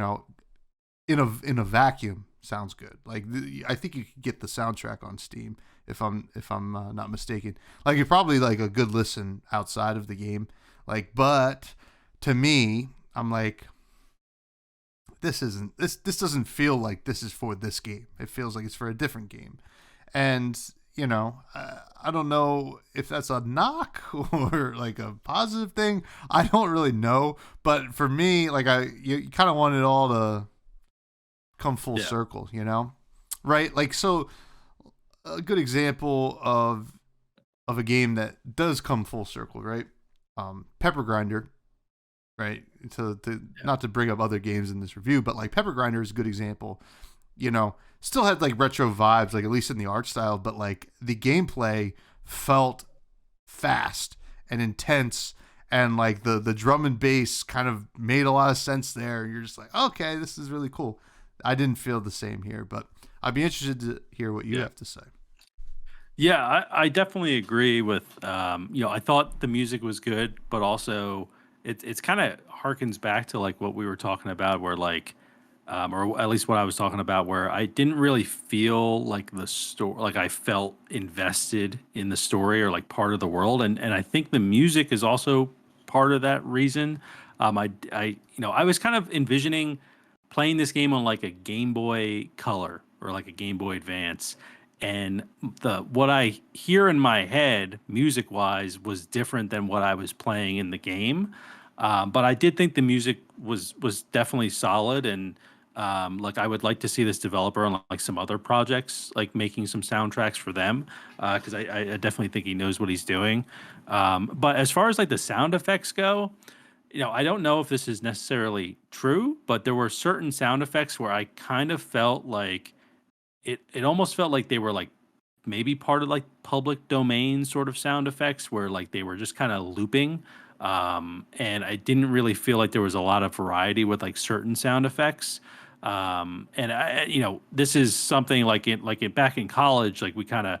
a vacuum sounds good. Like I think you could get the soundtrack on Steam if I'm not mistaken. Like it's probably like a good listen outside of the game. Like, but to me, I'm like, this doesn't feel like this is for this game. It feels like it's for a different game, and I don't know if that's a knock or like a positive thing. I don't really know, but for me, like you kind of want it all to come full circle, right? Like, so a good example of a game that does come full circle, right? Pepper Grinder, right? Not to bring up other games in this review, but like Pepper Grinder is a good example. Still had like retro vibes, like at least in the art style, but like the gameplay felt fast and intense, and like the drum and bass kind of made a lot of sense there. You're just like, okay, this is really cool. I didn't feel the same here, but I'd be interested to hear what you have to say.
Yeah, I definitely agree with. I thought the music was good, but also it's kind of harkens back to like what we were talking about, where like, or at least what I was talking about, where I didn't really feel like the story, like I felt invested in the story or like part of the world, and I think the music is also part of that reason. I was kind of envisioning playing this game on like a Game Boy Color or like a Game Boy Advance, and the what I hear in my head music wise was different than what I was playing in the game. But I did think the music was definitely solid, and like I would like to see this developer on like some other projects, like making some soundtracks for them, because I definitely think he knows what he's doing. But as far as like the sound effects go, I don't know if this is necessarily true, but there were certain sound effects where I kind of felt like it almost felt like they were like maybe part of like public domain sort of sound effects where like they were just kind of looping. And I didn't really feel like there was a lot of variety with like certain sound effects. And this is something back in college, like we kind of,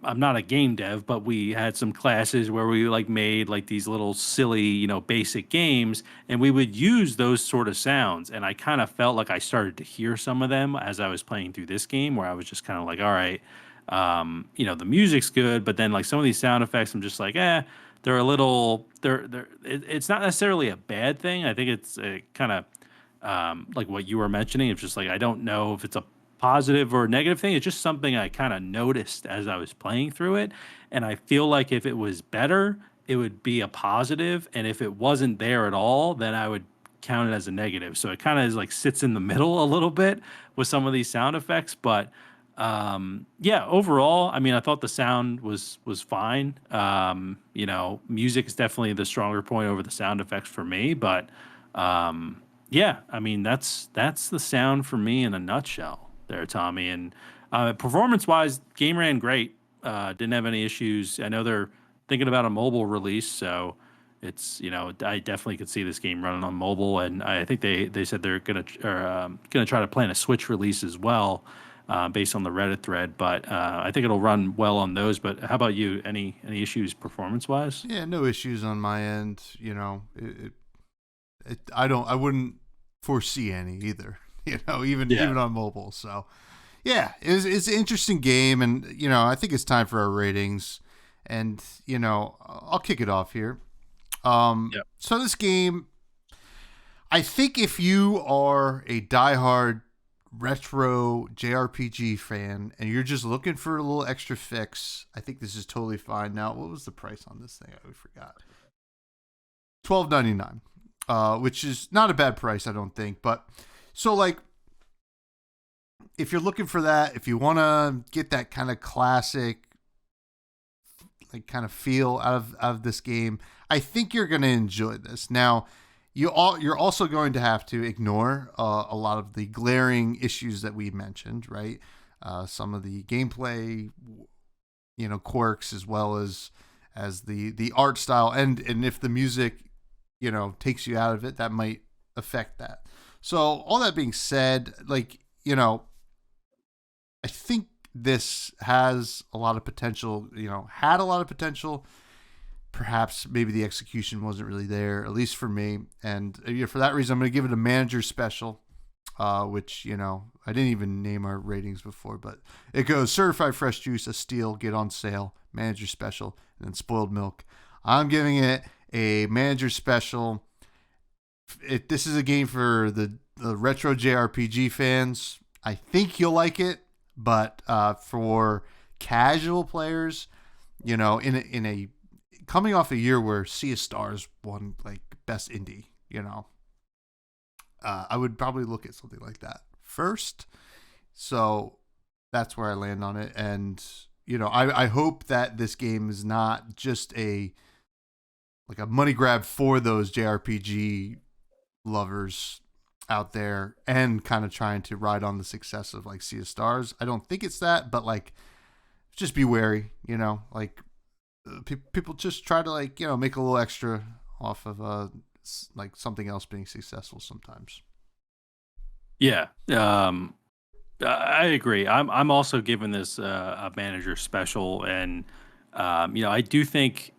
I'm not a game dev, but we had some classes where we like made like these little silly, basic games, and we would use those sort of sounds. And I kind of felt like I started to hear some of them as I was playing through this game, where I was just kind of like, all right, the music's good, but then like some of these sound effects, I'm just like, they're a little, it's not necessarily a bad thing. I think it's kind of like what you were mentioning. It's just like I don't know if it's a positive or negative thing. It's just something I kind of noticed as I was playing through it, and I feel like if it was better, it would be a positive, and if it wasn't there at all, then I would count it as a negative. So it kind of is like sits in the middle a little bit with some of these sound effects, but yeah, overall, I mean, I thought the sound was fine. Music is definitely the stronger point over the sound effects for me, but yeah, I mean, that's the sound for me in a nutshell there, Tommy. And performance wise, game ran great. Didn't have any issues. I know they're thinking about a mobile release, so it's I definitely could see this game running on mobile, and I think they said they're gonna try to plan a Switch release as well, based on the Reddit thread. But I think it'll run well on those. But how about you? Any issues performance wise?
Yeah, no issues on my end. I wouldn't foresee any either. Even on mobile. So yeah, it's an interesting game, and I think it's time for our ratings, and I'll kick it off here. So this game, I think if you are a diehard retro JRPG fan and you're just looking for a little extra fix, I think this is totally fine. Now, what was the price on this thing? I forgot. $12.99, which is not a bad price, I don't think. But so like, if you're looking for that, if you want to get that kind of classic, like kind of feel out of this game, I think you're going to enjoy this. Now, you're also going to have to ignore a lot of the glaring issues that we mentioned, right? Some of the gameplay, quirks, as well as the art style, and if the music, takes you out of it, that might affect that. So all that being said, like, you know, I think this has a lot of potential, you know, had a lot of potential. Perhaps maybe the execution wasn't really there, at least for me. And for that reason, I'm going to give it a manager special, which, you know, I didn't even name our ratings before, but it goes certified fresh juice, a steal, get on sale, manager special, and then spoiled milk. I'm giving it a manager special. This is a game for the retro JRPG fans. I think you'll like it, but for casual players, you know, in a coming off a year where Sea of Stars won like best indie, you know, I would probably look at something like that first. So that's where I land on it. And, you know, I hope that this game is not just a money grab for those JRPG lovers out there and kind of trying to ride on the success of like Sea of Stars. I don't think it's that, but like, just be wary, you know, like people just try to like, you know, make a little extra off of like something else being successful sometimes.
Yeah. I agree. I'm also giving this a manager special, and you know, I do think,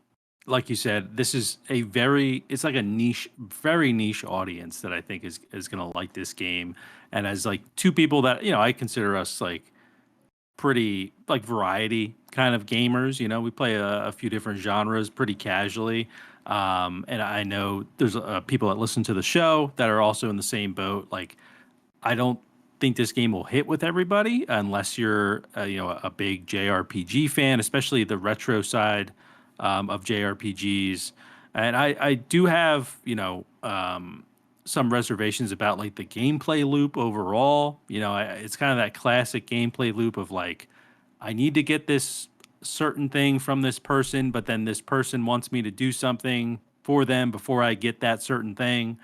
like you said, this is it's like a niche, very niche audience that I think is gonna like this game. And as like two people that, you know, I consider us like pretty like variety kind of gamers. You know, we play a few different genres pretty casually. And I know there's people that listen to the show that are also in the same boat. Like, I don't think this game will hit with everybody unless you're, you know, a big JRPG fan, especially the retro side of JRPGs. And I do have, you know, some reservations about like the gameplay loop overall. You know, it's kind of that classic gameplay loop of like, I need to get this certain thing from this person, but then this person wants me to do something for them before I get that certain thing,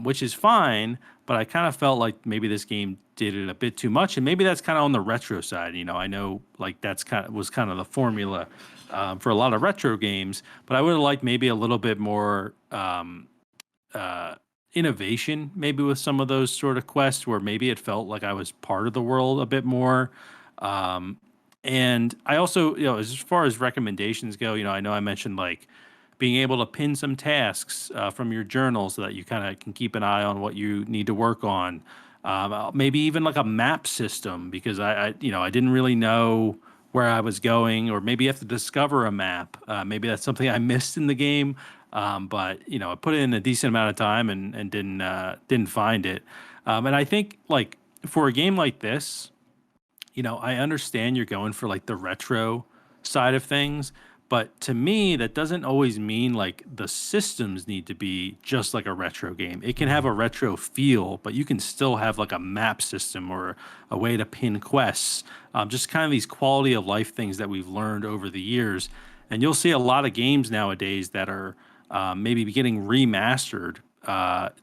which is fine. But I kind of felt like maybe this game did it a bit too much, and maybe that's kind of on the retro side. You know, I know like that's was kind of the formula for a lot of retro games, but I would have liked maybe a little bit more uh, innovation, maybe with some of those sort of quests, where maybe it felt like I was part of the world a bit more. Um, and I also, you know, as far as recommendations go, you know, I know I mentioned like being able to pin some tasks from your journal so that you kind of can keep an eye on what you need to work on. Maybe even like a map system, because you know, I didn't really know where I was going, or maybe you have to discover a map. Maybe that's something I missed in the game. But you know, I put in a decent amount of time and didn't find it. And I think like for a game like this, you know, I understand you're going for like the retro side of things, but to me, that doesn't always mean like the systems need to be just like a retro game. It can have a retro feel, but you can still have like a map system or a way to pin quests. Just kind of these quality of life things that we've learned over the years. And you'll see a lot of games nowadays that are maybe getting remastered.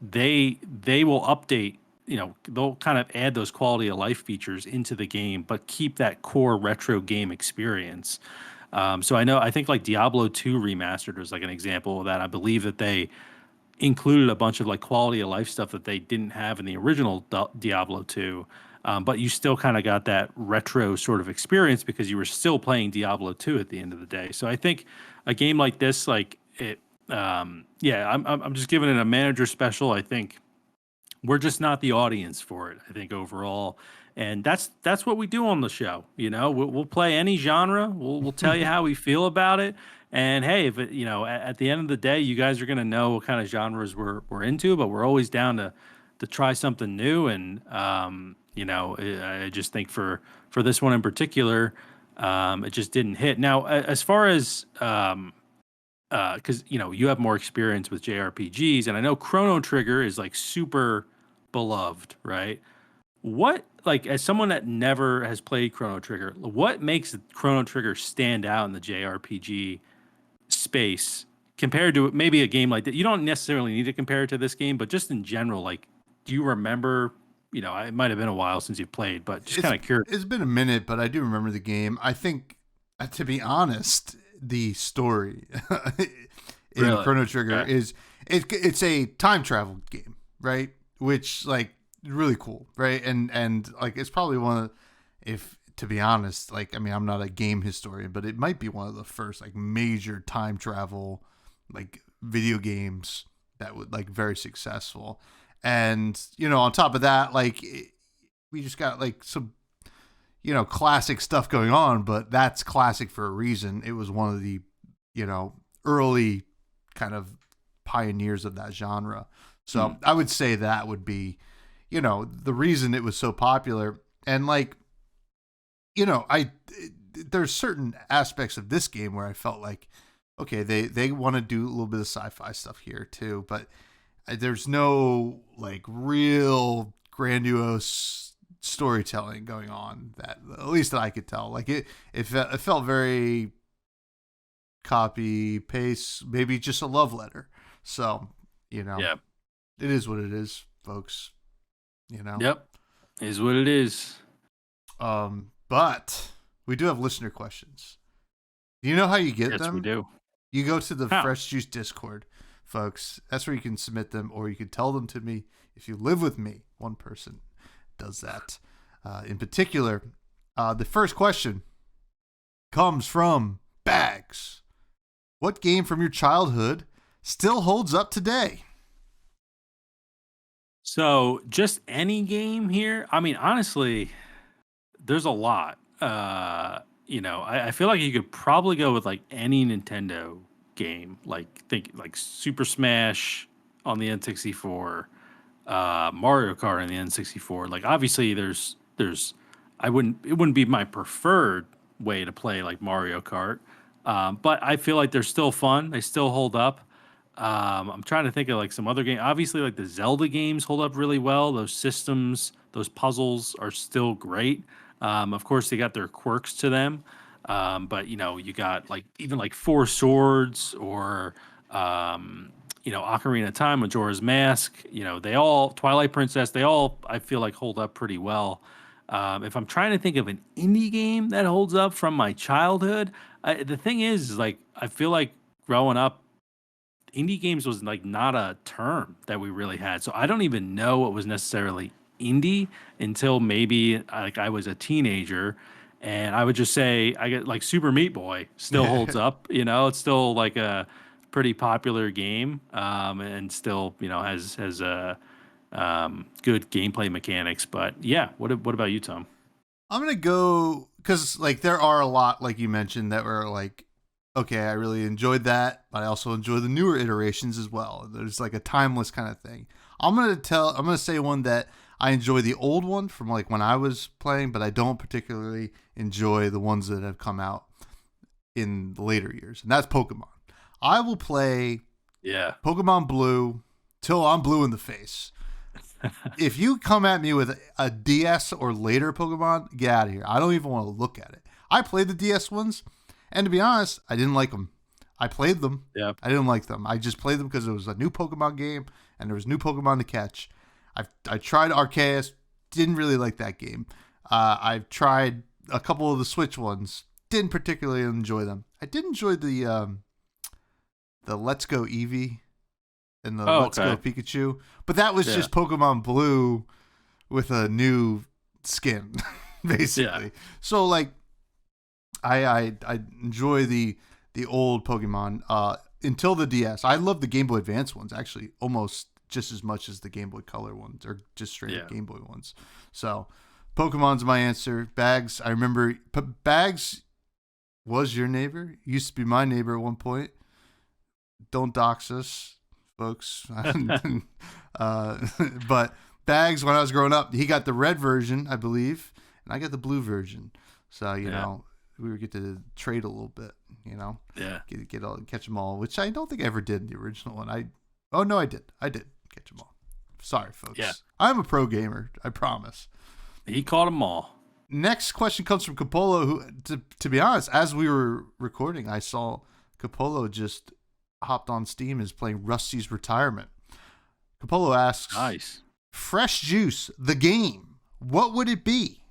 They will update, you know, they'll kind of add those quality of life features into the game, but keep that core retro game experience. So I think like Diablo 2 Remastered is like an example of that. I believe that they included a bunch of like quality of life stuff that they didn't have in the original Diablo 2. But you still kind of got that retro sort of experience because you were still playing Diablo 2 at the end of the day. So I think a game like this, like it, yeah, I'm just giving it a manager special. I think we're just not the audience for it, I think, overall. And that's what we do on the show. You know, we'll play any genre. We'll tell you how we feel about it. And hey, if it, you know, at the end of the day, you guys are gonna know what kind of genres we're into. But we're always down to try something new. And you know, I just think for this one in particular, it just didn't hit. Now, as far as because you know you have more experience with JRPGs, and I know Chrono Trigger is like super beloved, right? What, like, as someone that never has played Chrono Trigger, what makes Chrono Trigger stand out in the JRPG space compared to maybe a game like that? You don't necessarily need to compare it to this game, but just in general, like, do you remember? You know, it might have been a while since you've played, but just kind of curious.
It's been a minute, but I do remember the game. I think, to be honest, the story in
Really?
Chrono Trigger
Okay.
is it's a time travel game, right? Which like really cool, right? And like it's probably one of, if to be honest, like I mean I'm not a game historian, but it might be one of the first like major time travel like video games that would like very successful. And on top of that, like we just got like some classic stuff going on, but that's classic for a reason. It was one of the early kind of pioneers of that genre. So I would say that would be, the reason it was so popular. And like, I there's certain aspects of this game where I felt like, okay, they want to do a little bit of sci-fi stuff here too, but there's no like real grandiose storytelling going on that at least that I could tell. Like it felt very copy paste, maybe just a love letter. So
Yeah.
it is what it is, folks.
Yep. Is what it is.
But we do have listener questions. Do you know how you get
Yes,
them?
we do.
You go to the
How?
Fresh Juice Discord, folks. That's where you can submit them, or you can tell them to me if you live with me. One person does that. In particular, the first question comes from Bags. What game from your childhood still holds up today?
So, just any game here? I mean, honestly, there's a lot. I feel like you could probably go with like any Nintendo game, like think like Super Smash on the N64, Mario Kart on the N64. Like obviously there's it wouldn't be my preferred way to play like Mario Kart. But I feel like they're still fun. They still hold up. I'm trying to think of like some other game. Obviously, like the Zelda games hold up really well. Those systems, those puzzles are still great. Of course, they got their quirks to them. But you got like even like Four Swords or Ocarina of Time, Majora's Mask. They all Twilight Princess. They all I feel like hold up pretty well. If I'm trying to think of an indie game that holds up from my childhood, the thing is like I feel like growing up indie games was like not a term that we really had. So I don't even know what was necessarily indie until maybe like I was a teenager. And I would just say I get like Super Meat Boy still holds up. It's still like a pretty popular game, and still has good gameplay mechanics. But yeah, what about you, Tom?
I'm gonna go because like there are a lot like you mentioned that were like, okay, I really enjoyed that, but I also enjoy the newer iterations as well. There's like a timeless kind of thing. I'm gonna say one that I enjoy the old one from like when I was playing, but I don't particularly enjoy the ones that have come out in the later years, and that's Pokemon. I will play
Yeah.
Pokemon Blue till I'm blue in the face. If you come at me with a DS or later Pokemon, get out of here. I don't even want to look at it. I played the DS ones, and to be honest, I didn't like them. I played them.
Yeah.
I didn't like them. I just played them because it was a new Pokemon game, and there was new Pokemon to catch. I tried Arceus, didn't really like that game. I've tried a couple of the Switch ones, didn't particularly enjoy them. I did enjoy the Let's Go Eevee and the
Oh,
Let's Go
okay.
Pikachu, but that was
Yeah.
just Pokemon Blue with a new skin, basically.
Yeah.
So like, I enjoy the old Pokemon until the DS. I love the Game Boy Advance ones actually almost just as much as the Game Boy Color ones or just straight up
Yeah.
Game Boy ones. So Pokemon's my answer. Bags, I remember Bags was your neighbor. Used to be my neighbor at one point. Don't dox us, folks. But Bags, when I was growing up, he got the red version, I believe, and I got the blue version. So
Yeah.
we would get to trade a little bit.
Yeah.
Catch them all, which I don't think I ever did in the original one. Oh no, I did. I did catch them all. Sorry, folks.
Yeah.
I'm a pro gamer. I promise.
He caught them all.
Next question comes from Capolo, who, to be honest, as we were recording, I saw Capolo just hopped on Steam and is playing Rusty's Retirement. Capolo asks,
Nice.
Fresh Juice, the game, what would it be?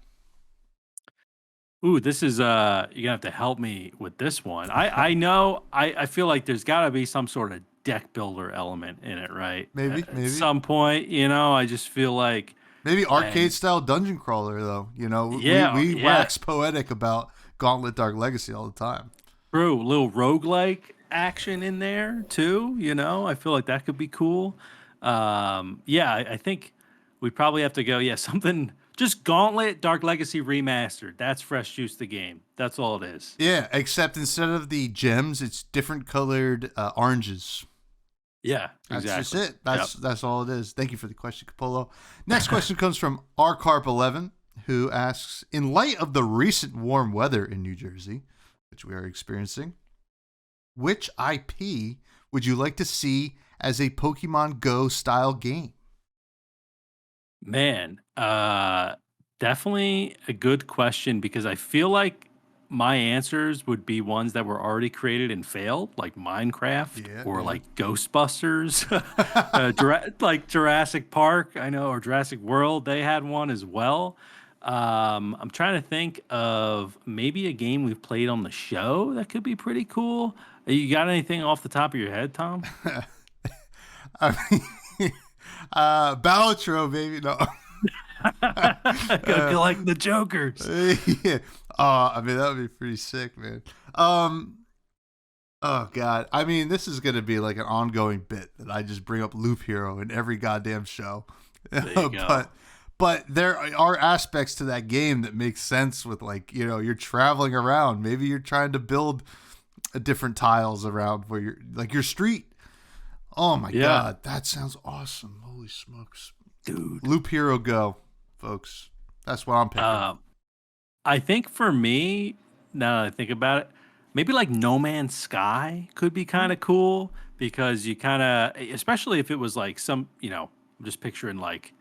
Ooh, this is you're gonna have to help me with this one. I know I feel like there's gotta be some sort of deck builder element in it, right?
Maybe,
At
maybe.
some point, I just feel like,
Maybe arcade
and
style dungeon crawler though.
yeah,
We
yeah,
wax poetic about Gauntlet Dark Legacy all the time.
true. A little roguelike action in there too, I feel like that could be cool. Yeah, I think we probably have to go, yeah, something just Gauntlet Dark Legacy remastered. That's fresh juice the game. That's all it is.
Yeah, except instead of the gems, it's different colored oranges.
Yeah,
That's just
exactly.
it.
Yep.
That's all it is. Thank you for the question, Capolo. Next question comes from rcarp11, who asks, in light of the recent warm weather in New Jersey, which we are experiencing, which IP would you like to see as a Pokemon Go style game?
Man, definitely a good question because I feel like my answers would be ones that were already created and failed, like Minecraft
Yeah,
or
yeah.
like Ghostbusters, like Jurassic Park, I know, or Jurassic World. They had one as well. I'm trying to think of maybe a game we've played on the show that could be pretty cool. You got anything off the top of your head, Tom?
I mean, Balatro, baby. No.
Go collect the Jokers.
Yeah. I mean, that would be pretty sick, man. Oh God. I mean, this is gonna be like an ongoing bit that I just bring up Loop Hero in every goddamn show.
There you go.
But there are aspects to that game that make sense with, like, you're traveling around. Maybe you're trying to build different tiles around where you're like your street. Oh my
Yeah,
God, that sounds awesome. Holy smokes.
dude.
Loop Hero Go, folks. That's what I'm picking.
Um, I think for me, now that I think about it, maybe like No Man's Sky could be kind of cool because you kind of, especially if it was like I'm just picturing like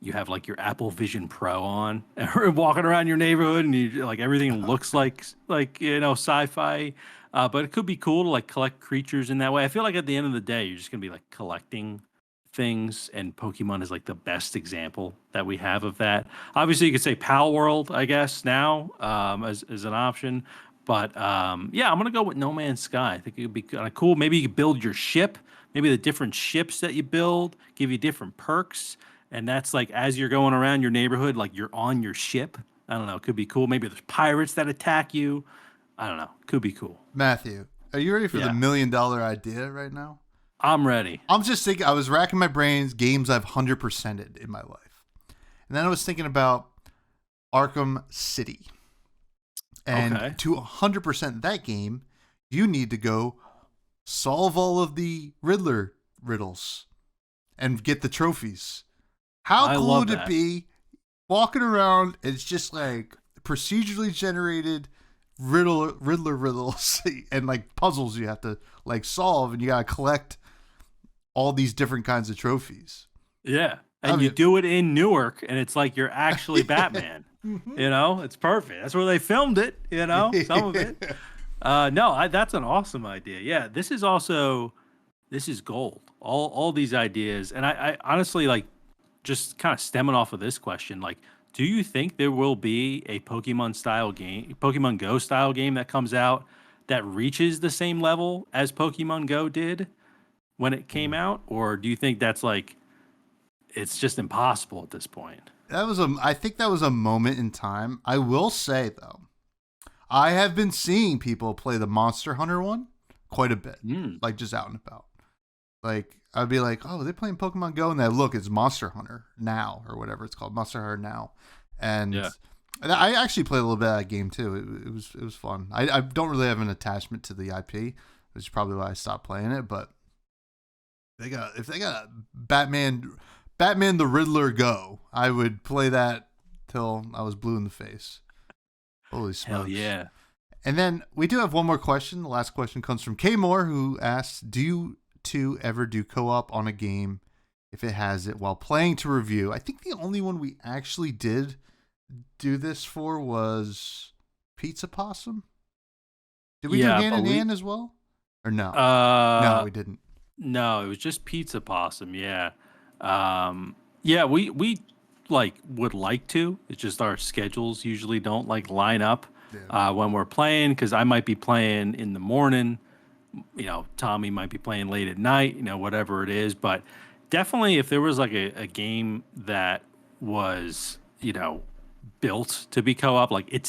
you have like your Apple Vision Pro on and walking around your neighborhood and you like everything looks like sci-fi. But it could be cool to like collect creatures in that way. I feel like at the end of the day, you're just gonna be like collecting things, and Pokemon is like the best example that we have of that. Obviously, you could say Pal World, I guess, now as an option. But yeah, I'm gonna go with No Man's Sky. I think it would be kind of cool. Maybe you could build your ship. Maybe the different ships that you build give you different perks, and that's like as you're going around your neighborhood, like you're on your ship. I don't know. It could be cool. Maybe there's pirates that attack you. I don't know. Could be cool.
Matthew, are you ready for the
Yeah,
$1 million idea right now?
I'm ready.
I'm just thinking, I was racking my brains, games I've 100%ed in my life. And then I was thinking about Arkham City.
Okay.
And to 100% that game, you need to go solve all of the Riddler riddles and get the trophies. How
I
cool
love
would it
that.
be walking around? It's just like procedurally generated Riddler riddles and like puzzles you have to like solve, and you gotta collect all these different kinds of trophies.
Yeah.
I
And you
mean,
do it in Newark, and it's like you're actually Batman. It's perfect. That's where they filmed it, some of it. No, that's an awesome idea. Yeah, this is gold. All these ideas. And I honestly like just kind of stemming off of this question, like, do you think there will be a Pokemon Go style game that comes out that reaches the same level as Pokemon Go did when it came out? Or do you think that's like it's just impossible at this point?
I think that was a moment in time. I will say though, I have been seeing people play the Monster Hunter one quite a bit,
Mm,
like just out and about. Like I'd be like, oh, they're playing Pokemon Go, and they look, it's Monster Hunter Now or whatever it's called, Monster Hunter Now, and
yeah.
I actually played a little bit of that game too. It was fun. I don't really have an attachment to the IP, which is probably why I stopped playing it. But if they got Batman the Riddler Go, I would play that till I was blue in the face. Holy
Hell
smokes!
yeah.
And then we do have one more question. The last question comes from K Moore, who asks, "Do you two ever do co-op on a game if it has it while playing to review?" I think the only one we actually did do this for was Pizza Possum. Did we do
Yeah,
hand
but
in
we
hand as well? Or no? No,
uh
we didn't.
no, it was just Pizza Possum, yeah. Yeah, we like would like to. It's just our schedules usually don't like line up
Yeah.
when we're playing because I might be playing in the morning Tommy might be playing late at night, whatever it is. But definitely, if there was like a game that was, built to be co-op, like it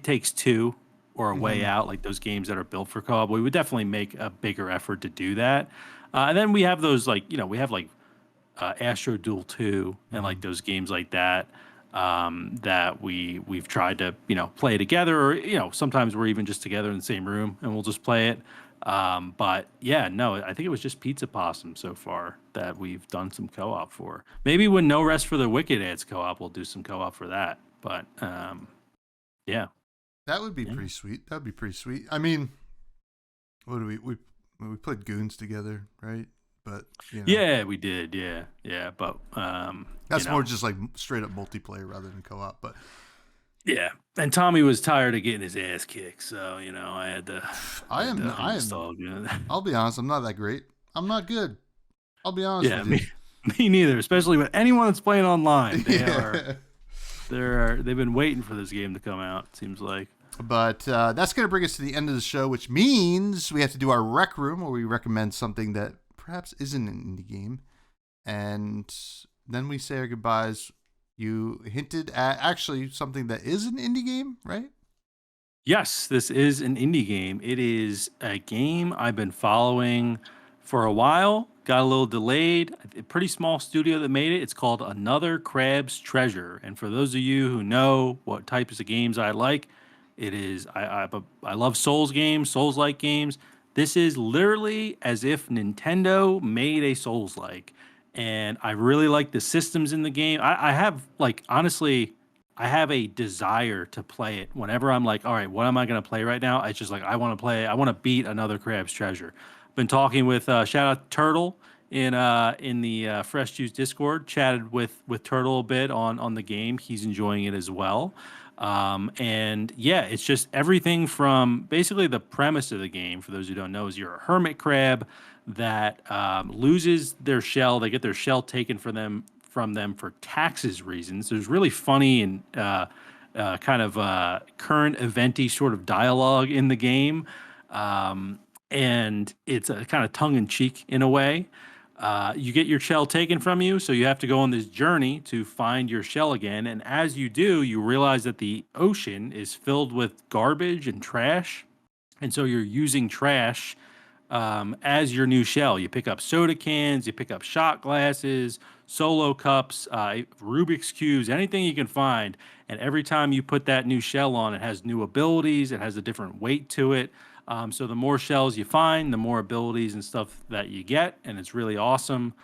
takes two or a way
Hmm.
out, like those games that are built for co-op, we would definitely make a bigger effort to do that. And then we have those like, we have like Astro Duel 2 and
Hmm.
like those games like that that we've tried to play together, or sometimes we're even just together in the same room and we'll just play it. But yeah, no, I think it was just Pizza Possum so far that we've done some co-op for. Maybe when No Rest for the Wicked adds co-op, we'll do some co-op for that. But yeah,
That would be
yeah.
pretty sweet. That would be pretty sweet. I mean, what do we played Goons together, right? But
Yeah, we did. Yeah, yeah. But
that's more just like straight up multiplayer rather than co-op. But
yeah. And Tommy was tired of getting his ass kicked, so I had to
I am I am.
uninstall it.
I'll be honest. I'm not that great. I'm not good. I'll be honest
Yeah,
with you.
me neither. Especially with anyone that's playing online,
Yeah.
they've been waiting for this game to come out. It seems like.
But that's going to bring us to the end of the show, which means we have to do our rec room where we recommend something that perhaps isn't an indie game. And then we say our goodbyes. You hinted at actually something that is an indie game, right?
Yes, this is an indie game. It is a game I've been following for a while. Got a little delayed. A pretty small studio that made it. It's called Another Crab's Treasure. And for those of you who know what types of games I like, it is I love Souls games, Souls-like games. This is literally as if Nintendo made a Souls-like, and I really like the systems in the game. I have like honestly I have a desire to play it whenever I'm like, all right, what am I going to play right now? It's just like, I want to beat Another Crab's Treasure. Been talking with, shout out Turtle in the Fresh Juice Discord, chatted with Turtle a bit on the game. He's enjoying it as well. And yeah, it's just everything from basically the premise of the game, for those who don't know, is you're a hermit crab that loses their shell. They get their shell taken from them for taxes reasons. There's really funny and kind of current eventy sort of dialogue in the game, and it's a kind of tongue in cheek in a way. You get your shell taken from you, so you have to go on this journey to find your shell again. And as you do, you realize that the ocean is filled with garbage and trash, and so you're using trash as your new shell. You pick up soda cans, you pick up shot glasses, solo cups, Rubik's cubes, anything you can find. And every time you put that new shell on, it has new abilities. It has a different weight to it. So the more shells you find, the more abilities and stuff that you get, and it's really awesome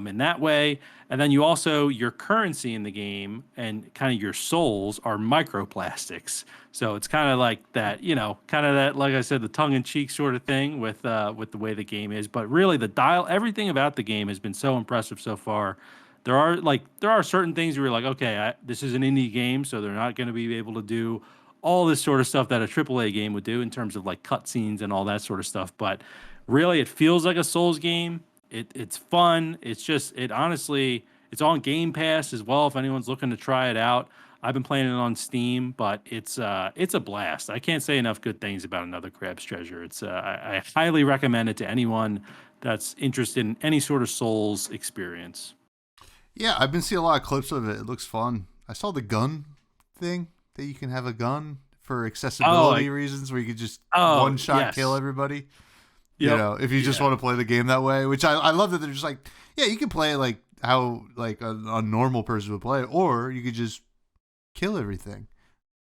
in that way. And then you also, your currency in the game and kind of your souls are microplastics. So it's kind of like that, kind of that, like I said, the tongue in cheek sort of thing with the way the game is. But really, everything about the game has been so impressive so far. There are certain things where you're like, okay, this is an indie game, so they're not going to be able to do all this sort of stuff that a AAA game would do in terms of like cutscenes and all that sort of stuff. But really, it feels like a Souls game. It's fun. It's on Game Pass as well if anyone's looking to try it out. I've been playing it on Steam, but it's a blast. I can't say enough good things about Another Crab's Treasure. I highly recommend it to anyone that's interested in any sort of Souls experience.
Yeah, I've been seeing a lot of clips of it. It looks fun. I saw the gun thing that you can have a gun for
Oh,
accessibility reasons where you could just
oh
one shot kill
yes,
everybody.
yep,
If you just
yeah,
want to play the game that way, which I love that they're just like, yeah, you can play it like how like a normal person would play it, or you could just kill everything.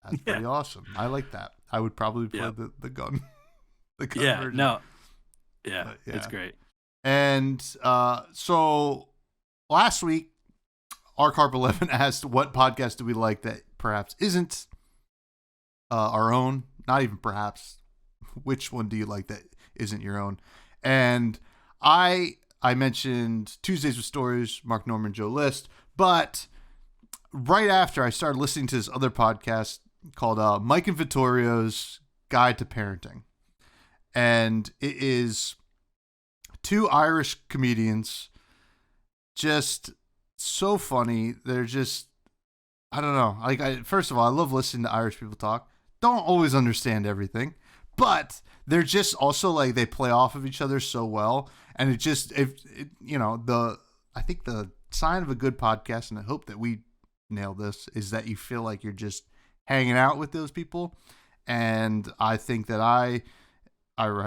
That's
yeah,
pretty awesome. I like that. I would probably play
yep,
the gun, the gun
yeah.
version.
No, yeah,
But
it's
yeah.
great.
And so last week, our Carp 11 asked what podcast do we like that perhaps isn't our own, not even perhaps. Which one do you like that isn't your own? And I mentioned Tuesdays with Stories, Mark Norman, Joe List, but right after I started listening to this other podcast called Mike and Vittorio's Guide to Parenting, and it is two Irish comedians, just so funny. They're just, I don't know. First of all, I love listening to Irish people talk. Don't always understand everything, but they're just also like they play off of each other so well, and it just I think the sign of a good podcast, and I hope that we nail this, is that you feel like you're just hanging out with those people, and I think that I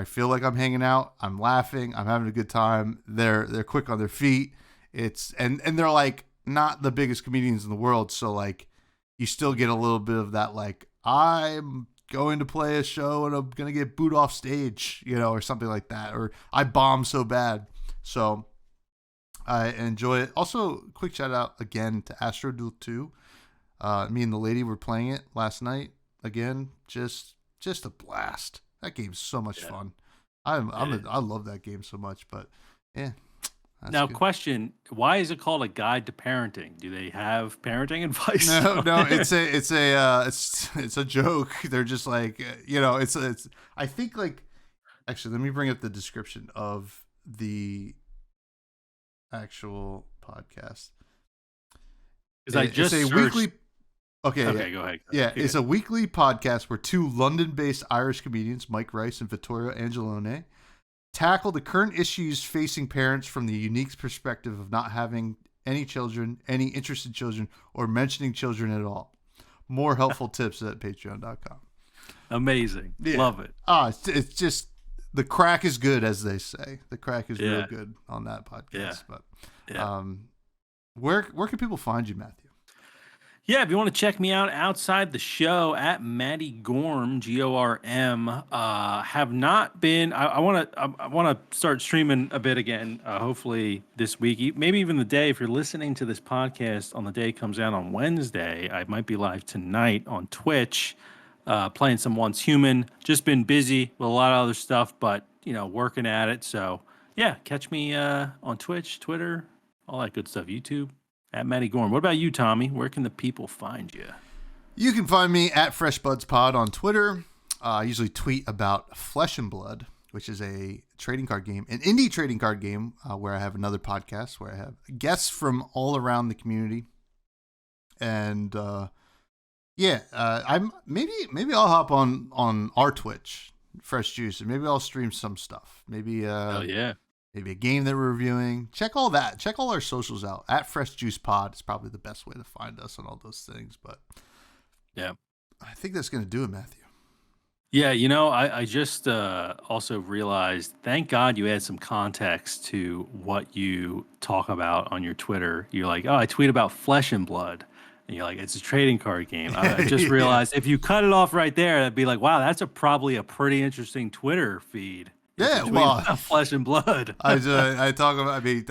feel like I'm hanging out, I'm laughing, I'm having a good time. They're quick on their feet. It's and they're like not the biggest comedians in the world, so like you still get a little bit of that like I'm going to play a show and I'm gonna get booed off stage, or something like that, or I bomb so bad. So I enjoy it. Also, quick shout out again to Astro Duel 2. Me and the lady were playing it last night again. Just a blast. That game's so much fun. I love that game so much. But yeah.
Now,
good.
question: why is it called a guide to parenting? Do they have parenting advice?
No, it's a joke. They're just like it's. I think like actually, let me bring up the description of the actual podcast.
Because I just
it's a
searched...
weekly. Okay,
go ahead.
Yeah, it's a weekly podcast where two London-based Irish comedians, Mike Rice and Vittorio Angelone, tackle the current issues facing parents from the unique perspective of not having any children, any interested children, or mentioning children at all. More helpful tips at patreon.com.
Amazing.
Yeah.
Love it.
It's just the crack is good, as they say. The crack is real good on that podcast. But where can people find you, Matthew?
Yeah, if you want to check me out outside the show at Matty Gorm, Gorm, have not been. I want to start streaming a bit again. Hopefully this week, maybe even the day. If you're listening to this podcast on the day it comes out on Wednesday, I might be live tonight on Twitch, playing some Once Human. Just been busy with a lot of other stuff, but working at it. So yeah, catch me on Twitch, Twitter, all that good stuff, YouTube. At Matty Gorm. What about you, Tommy? Where can the people find you?
You can find me at FreshBudsPod on Twitter. I usually tweet about Flesh and Blood, which is a trading card game, an indie trading card game, where I have another podcast where I have guests from all around the community. And I'm maybe I'll hop on our Twitch, Fresh Juice, and maybe I'll stream some stuff. Maybe maybe a game that we're reviewing. Check all that. Check all our socials out. At Fresh Juice Pod is probably the best way to find us on all those things. But
yeah,
I think that's going to do it, Matthew.
Yeah, I just also realized, thank God you had some context to what you talk about on your Twitter. You're like, I tweet about Flesh and Blood. And you're like, it's a trading card game. I just realized if you cut it off right there, that'd be like, wow, that's probably a pretty interesting Twitter feed.
Yeah, well,
Flesh and Blood.
I talk about. I mean,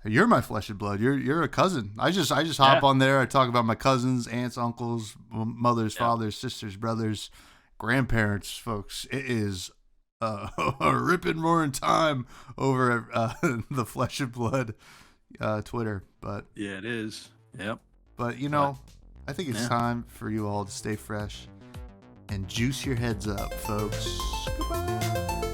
you're my flesh and blood. You're a cousin. I just hop on there. I talk about my cousins, aunts, uncles, mothers, fathers, sisters, brothers, grandparents, folks. It is a ripping roaring time over the Flesh and Blood Twitter. But
yeah, it is. Yep.
But I think it's time for you all to stay fresh and juice your heads up, folks. Goodbye.